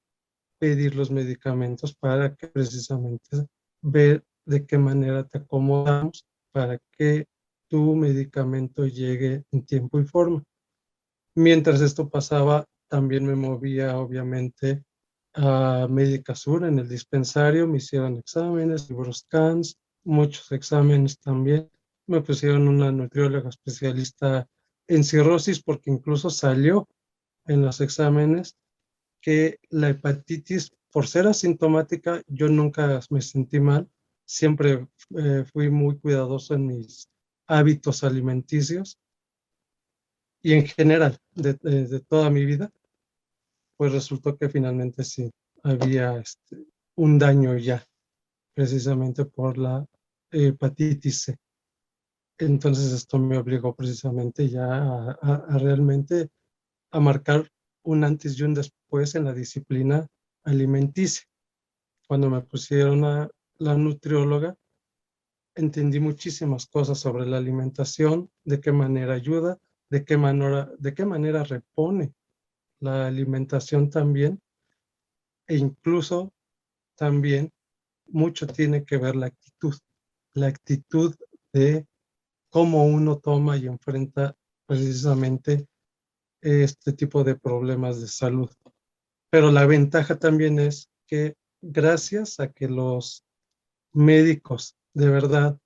pedir los medicamentos para que precisamente ver de qué manera te acomodamos para que tu medicamento llegue en tiempo y forma. Mientras esto pasaba, también me movía obviamente a Médica Sur en el dispensario, me hicieron exámenes, fibroscans, muchos exámenes también. Me pusieron una nutrióloga especialista en cirrosis porque incluso salió en los exámenes que la hepatitis, por ser asintomática, yo nunca me sentí mal, siempre fui muy cuidadoso en mis hábitos alimenticios y en general de toda mi vida, pues resultó que finalmente sí había un daño ya, precisamente por la hepatitis C. Entonces esto me obligó precisamente ya a realmente a marcar un antes y un después en la disciplina alimenticia. Cuando me pusieron a la nutrióloga, entendí muchísimas cosas sobre la alimentación, de qué manera ayuda, de qué manera repone la alimentación también, e incluso también mucho tiene que ver la actitud de cómo uno toma y enfrenta precisamente este tipo de problemas de salud. Pero la ventaja también es que gracias a que los médicos de verdad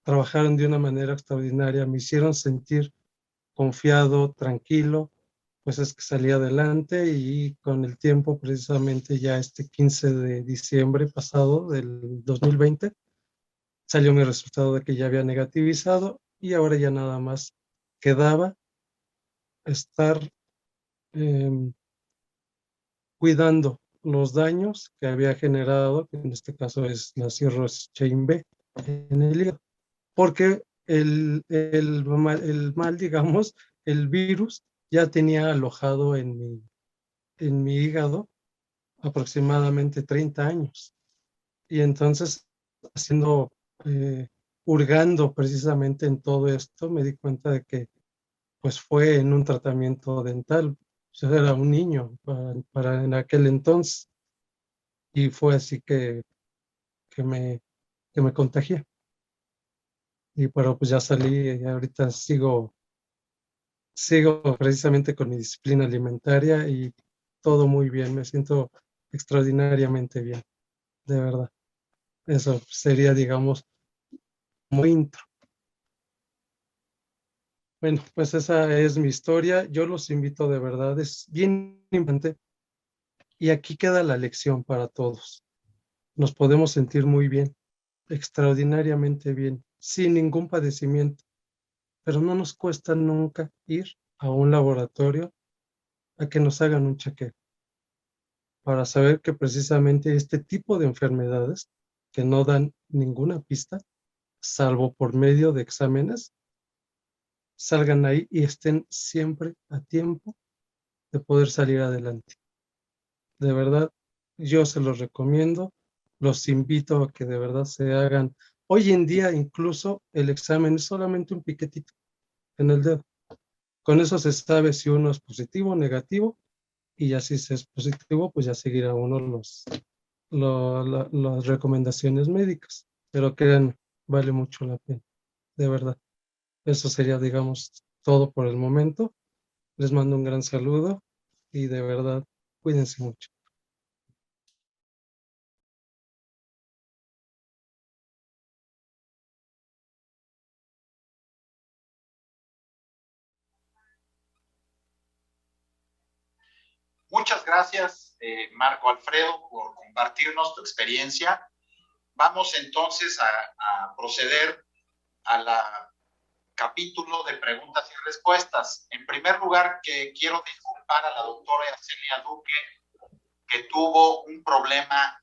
trabajaron de una manera extraordinaria, me hicieron sentir confiado, tranquilo, pues es que salí adelante y con el tiempo, precisamente ya este 15 de diciembre pasado del 2020, salió mi resultado de que ya había negativizado y ahora ya nada más quedaba estar eh, cuidando los daños que había generado, que en este caso es la cirrosis Chain B en el hígado, porque el mal, digamos, el virus ya tenía alojado en mi hígado aproximadamente 30 años. Y entonces, haciendo, hurgando precisamente en todo esto, me di cuenta de que pues fue en un tratamiento dental. Yo era un niño para en aquel entonces y fue así que me contagié. Y pero pues ya salí y ahorita sigo precisamente con mi disciplina alimentaria y todo muy bien, me siento extraordinariamente bien, de verdad. Eso sería, digamos, como intro. Bueno, pues esa es mi historia. Yo los invito de verdad, es bien importante. Y aquí queda la lección para todos. Nos podemos sentir muy bien, extraordinariamente bien, sin ningún padecimiento, pero no nos cuesta nunca ir a un laboratorio a que nos hagan un chequeo para saber que precisamente este tipo de enfermedades que no dan ninguna pista, salvo por medio de exámenes, salgan ahí y estén siempre a tiempo de poder salir adelante. De verdad, yo se los recomiendo, los invito a que de verdad se hagan. Hoy en día incluso el examen es solamente un piquetito en el dedo. Con eso se sabe si uno es positivo o negativo y ya si es positivo, pues ya seguirá uno las recomendaciones médicas. Pero créanme, vale mucho la pena, de verdad. Eso sería, digamos, todo por el momento. Les mando un gran saludo y de verdad, cuídense mucho. Muchas gracias, Marco Alfredo, por compartirnos tu experiencia. Vamos entonces a proceder al capítulo de preguntas y respuestas. En primer lugar, que quiero disculpar a la doctora Celia Duque, que tuvo un problema,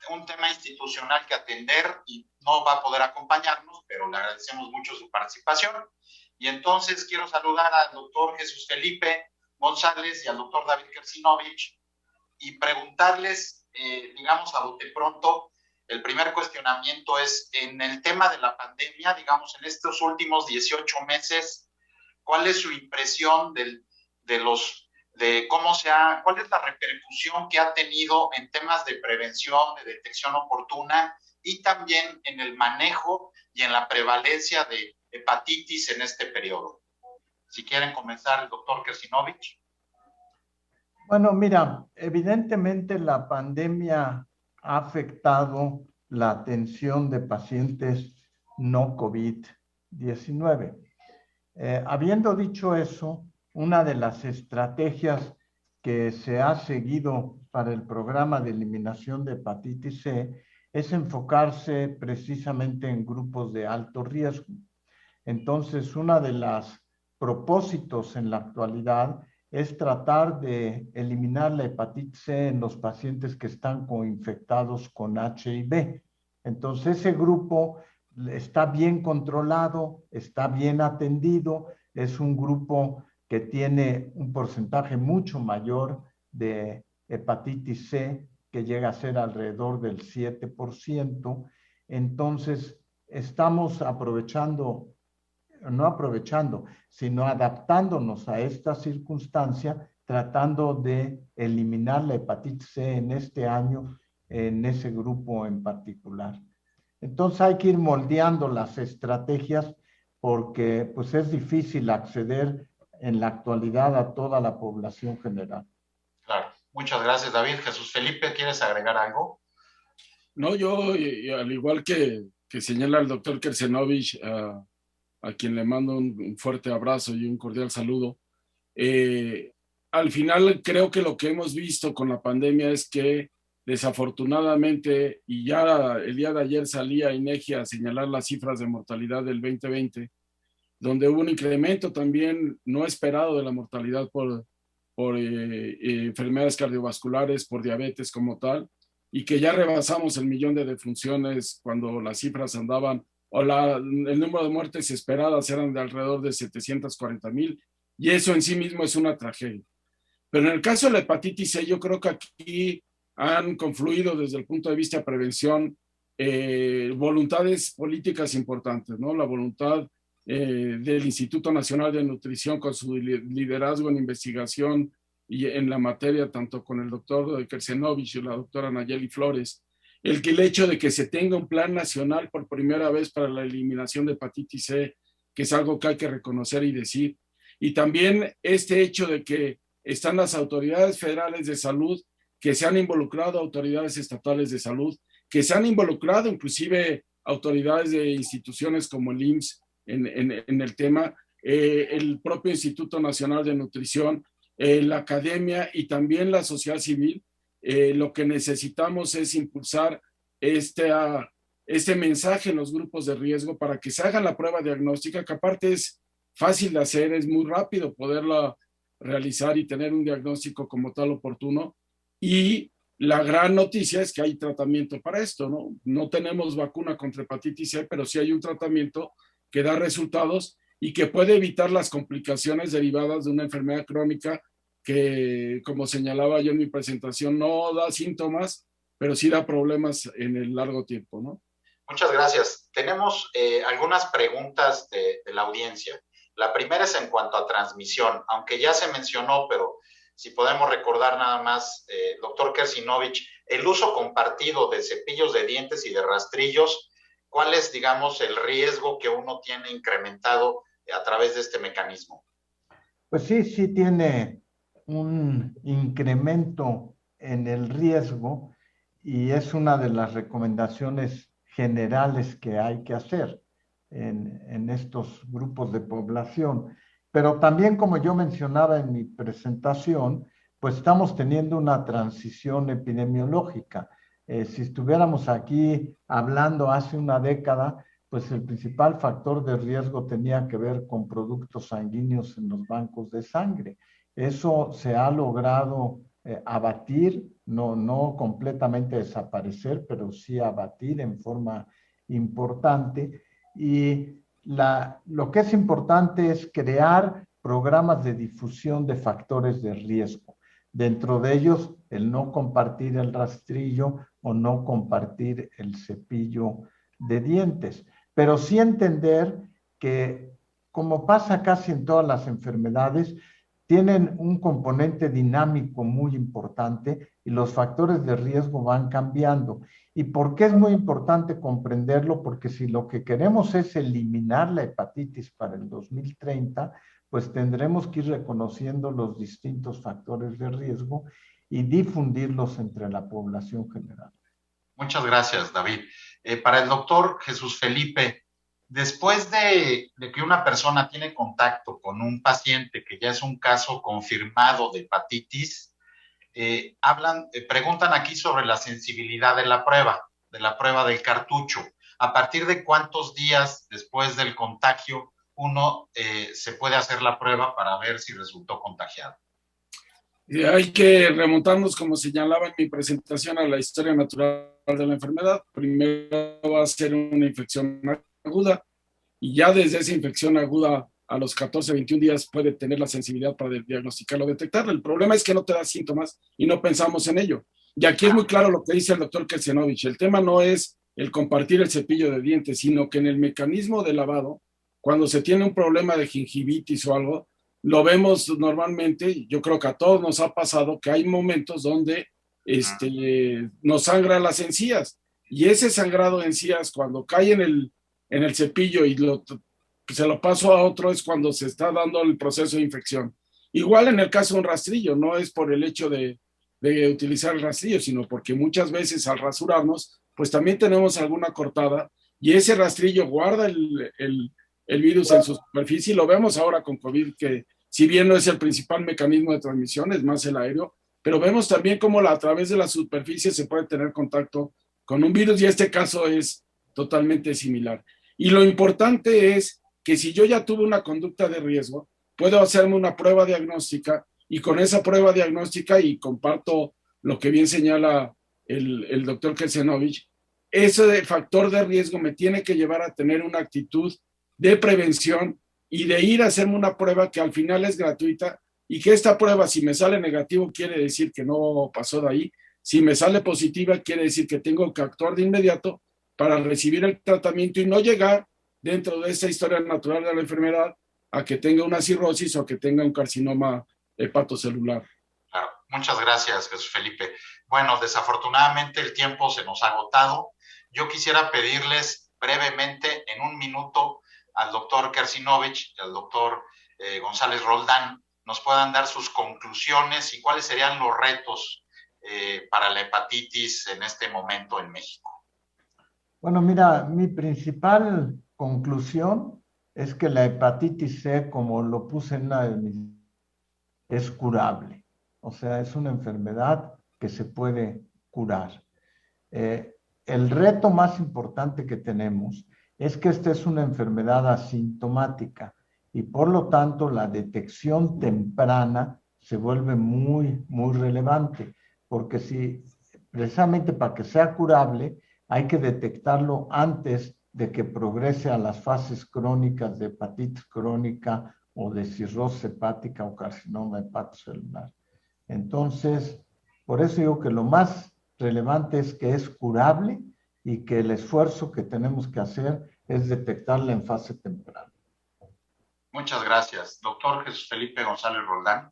un tema institucional que atender y no va a poder acompañarnos, pero le agradecemos mucho su participación. Y entonces quiero saludar al doctor Jesús Felipe González y al doctor David Kersinovich, y preguntarles, digamos, a bote pronto. El primer cuestionamiento es, en el tema de la pandemia, digamos, en estos últimos 18 meses, ¿cuál es su impresión cuál es la repercusión que ha tenido en temas de prevención, de detección oportuna y también en el manejo y en la prevalencia de hepatitis en este periodo? Si quieren comenzar, el doctor Kersinovich. Bueno, mira, evidentemente la pandemia ha afectado la atención de pacientes no COVID-19. Habiendo dicho eso, una de las estrategias que se ha seguido para el programa de eliminación de hepatitis C es enfocarse precisamente en grupos de alto riesgo. Entonces, una de las propósitos en la actualidad es tratar de eliminar la hepatitis C en los pacientes que están infectados con HIV. Entonces, ese grupo está bien controlado, está bien atendido, es un grupo que tiene un porcentaje mucho mayor de hepatitis C, que llega a ser alrededor del 7%. Entonces, estamos sino adaptándonos a esta circunstancia, tratando de eliminar la hepatitis C en este año, en ese grupo en particular. Entonces hay que ir moldeando las estrategias porque pues es difícil acceder en la actualidad a toda la población general. Claro. Muchas gracias, David. Jesús Felipe, ¿quieres agregar algo? No, yo, al igual que señala el doctor Kersinovich, a quien le mando un fuerte abrazo y un cordial saludo, al final creo que lo que hemos visto con la pandemia es que desafortunadamente, y ya el día de ayer salía INEGI a señalar las cifras de mortalidad del 2020, donde hubo un incremento también no esperado de la mortalidad por enfermedades cardiovasculares, por diabetes como tal, y que ya rebasamos el 1.000.000 de defunciones cuando las cifras andaban, el número de muertes esperadas eran de alrededor de 740,000, y eso en sí mismo es una tragedia. Pero en el caso de la hepatitis C, yo creo que aquí han confluido desde el punto de vista de prevención voluntades políticas importantes, ¿no? La voluntad del Instituto Nacional de Nutrición con su liderazgo en investigación y en la materia, tanto con el doctor Kersinovich y la doctora Nayeli Flores, el hecho de que se tenga un plan nacional por primera vez para la eliminación de hepatitis C, que es algo que hay que reconocer y decir, y también este hecho de que están las autoridades federales de salud, que se han involucrado autoridades estatales de salud, que se han involucrado inclusive autoridades de instituciones como el IMSS en el tema, el propio Instituto Nacional de Nutrición, la academia y también la sociedad civil. Lo que necesitamos es impulsar este mensaje en los grupos de riesgo para que se haga la prueba diagnóstica, que aparte es fácil de hacer, es muy rápido poderla realizar y tener un diagnóstico como tal oportuno. Y la gran noticia es que hay tratamiento para esto, ¿no? No tenemos vacuna contra hepatitis C, pero sí hay un tratamiento que da resultados y que puede evitar las complicaciones derivadas de una enfermedad crónica que, como señalaba yo en mi presentación, no da síntomas, pero sí da problemas en el largo tiempo, ¿no? Muchas gracias. Tenemos algunas preguntas de la audiencia. La primera es en cuanto a transmisión, aunque ya se mencionó, pero si podemos recordar nada más, doctor Kersinovich, el uso compartido de cepillos de dientes y de rastrillos, ¿cuál es, digamos, el riesgo que uno tiene incrementado a través de este mecanismo? Pues sí tiene un incremento en el riesgo y es una de las recomendaciones generales que hay que hacer en estos grupos de población. Pero también, como yo mencionaba en mi presentación, pues estamos teniendo una transición epidemiológica. Si estuviéramos aquí hablando hace una década, pues el principal factor de riesgo tenía que ver con productos sanguíneos en los bancos de sangre. Eso se ha logrado abatir, no completamente desaparecer, pero sí abatir en forma importante. Y lo que es importante es crear programas de difusión de factores de riesgo. Dentro de ellos, el no compartir el rastrillo o no compartir el cepillo de dientes. Pero sí entender que, como pasa casi en todas las enfermedades, tienen un componente dinámico muy importante y los factores de riesgo van cambiando. ¿Y por qué es muy importante comprenderlo? Porque si lo que queremos es eliminar la hepatitis para el 2030, pues tendremos que ir reconociendo los distintos factores de riesgo y difundirlos entre la población general. Muchas gracias, David. Para el doctor Jesús Felipe, después de que una persona tiene contacto con un paciente que ya es un caso confirmado de hepatitis, preguntan aquí sobre la sensibilidad de la prueba del cartucho. ¿A partir de cuántos días después del contagio uno se puede hacer la prueba para ver si resultó contagiado? Hay que remontarnos, como señalaba en mi presentación, a la historia natural de la enfermedad. Primero va a ser una infección aguda y ya desde esa infección aguda a los 14, 21 días puede tener la sensibilidad para diagnosticarlo o detectarlo. El problema es que no te da síntomas y no pensamos en ello. Y aquí es muy claro lo que dice el doctor Kelsenovich. El tema no es el compartir el cepillo de dientes, sino que en el mecanismo de lavado, cuando se tiene un problema de gingivitis o algo, lo vemos normalmente, yo creo que a todos nos ha pasado que hay momentos donde nos sangran las encías, y ese sangrado de encías cuando cae en el cepillo y se lo paso a otro es cuando se está dando el proceso de infección. Igual en el caso de un rastrillo, no es por el hecho de utilizar el rastrillo, sino porque muchas veces al rasurarnos, pues también tenemos alguna cortada y ese rastrillo guarda el virus en su superficie, y lo vemos ahora con COVID, que si bien no es el principal mecanismo de transmisión, es más el aéreo, pero vemos también cómo a través de la superficie se puede tener contacto con un virus, y este caso es totalmente similar. Y lo importante es que si yo ya tuve una conducta de riesgo, puedo hacerme una prueba diagnóstica, y con esa prueba diagnóstica, y comparto lo que bien señala el doctor Kelsenovich, ese factor de riesgo me tiene que llevar a tener una actitud de prevención y de ir a hacerme una prueba que al final es gratuita, y que esta prueba, si me sale negativo, quiere decir que no pasó de ahí. Si me sale positiva, quiere decir que tengo que actuar de inmediato para recibir el tratamiento y no llegar dentro de esa historia natural de la enfermedad a que tenga una cirrosis o a que tenga un carcinoma hepatocelular. Claro. Muchas gracias, Jesús Felipe. Bueno, desafortunadamente el tiempo se nos ha agotado. Yo quisiera pedirles brevemente, en un minuto, al doctor Kelsenovich y al doctor González Roldán nos puedan dar sus conclusiones y cuáles serían los retos para la hepatitis en este momento en México. Bueno, mira, mi principal conclusión es que la hepatitis C, como lo puse en una de mis, es curable. O sea, es una enfermedad que se puede curar. El reto más importante que tenemos es que esta es una enfermedad asintomática y por lo tanto la detección temprana se vuelve muy, muy relevante, porque si precisamente para que sea curable hay que detectarlo antes de que progrese a las fases crónicas de hepatitis crónica o de cirrosis hepática o carcinoma hepatocelular. Entonces, por eso digo que lo más relevante es que es curable y que el esfuerzo que tenemos que hacer es detectarla en fase temprana. Muchas gracias. Doctor Jesús Felipe González Roldán.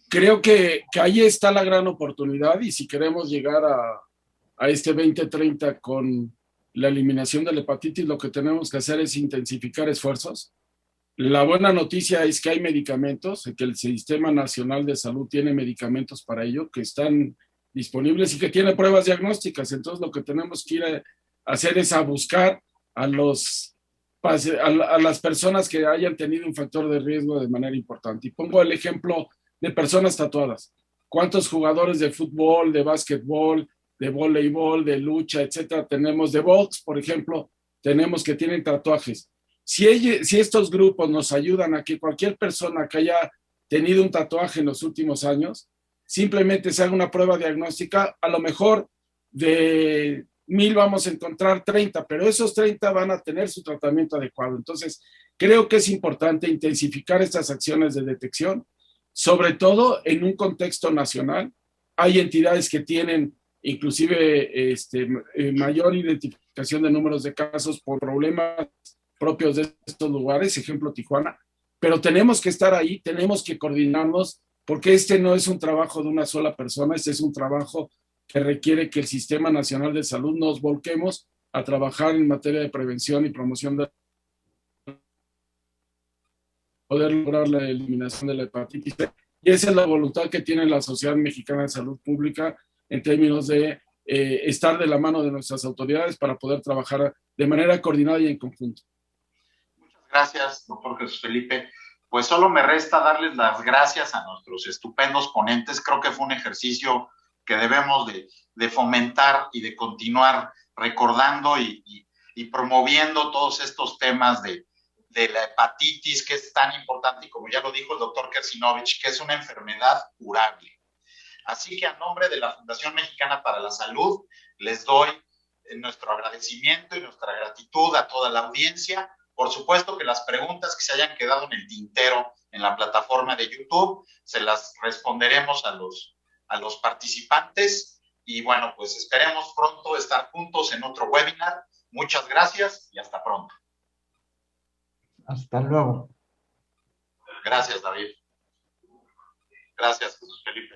Creo que ahí está la gran oportunidad, y si queremos llegar a este 2030 con la eliminación de la hepatitis, lo que tenemos que hacer es intensificar esfuerzos. La buena noticia es que hay medicamentos, que el Sistema Nacional de Salud tiene medicamentos para ello, que están disponibles y que tiene pruebas diagnósticas. Entonces lo que tenemos que ir a hacer es a buscar a las personas que hayan tenido un factor de riesgo de manera importante. Y pongo el ejemplo de personas tatuadas. ¿Cuántos jugadores de fútbol, de básquetbol, de voleibol, de lucha, etcétera, tenemos? De box, por ejemplo, tenemos que tienen tatuajes. Si estos grupos nos ayudan a que cualquier persona que haya tenido un tatuaje en los últimos años, simplemente se haga una prueba diagnóstica, a lo mejor de 1,000 vamos a encontrar 30, pero esos 30 van a tener su tratamiento adecuado. Entonces, creo que es importante intensificar estas acciones de detección sobre todo en un contexto nacional. Hay entidades que tienen inclusive mayor identificación de números de casos por problemas propios de estos lugares, ejemplo Tijuana, pero tenemos que estar ahí, tenemos que coordinarnos, porque este no es un trabajo de una sola persona, este es un trabajo que requiere que el Sistema Nacional de Salud nos volquemos a trabajar en materia de prevención y promoción de poder lograr la eliminación de la hepatitis C. Y esa es la voluntad que tiene la Sociedad Mexicana de Salud Pública en términos de estar de la mano de nuestras autoridades para poder trabajar de manera coordinada y en conjunto. Muchas gracias, doctor Jesús Felipe. Pues solo me resta darles las gracias a nuestros estupendos ponentes. Creo que fue un ejercicio que debemos de fomentar y de continuar recordando y promoviendo todos estos temas de la hepatitis, que es tan importante, y como ya lo dijo el doctor Kersinovich, que es una enfermedad curable. Así que a nombre de la Fundación Mexicana para la Salud, les doy nuestro agradecimiento y nuestra gratitud a toda la audiencia. Por supuesto que las preguntas que se hayan quedado en el tintero en la plataforma de YouTube, se las responderemos a los participantes. Y bueno, pues esperemos pronto estar juntos en otro webinar. Muchas gracias y hasta pronto. Hasta luego. Gracias, David. Gracias, Jesús Felipe.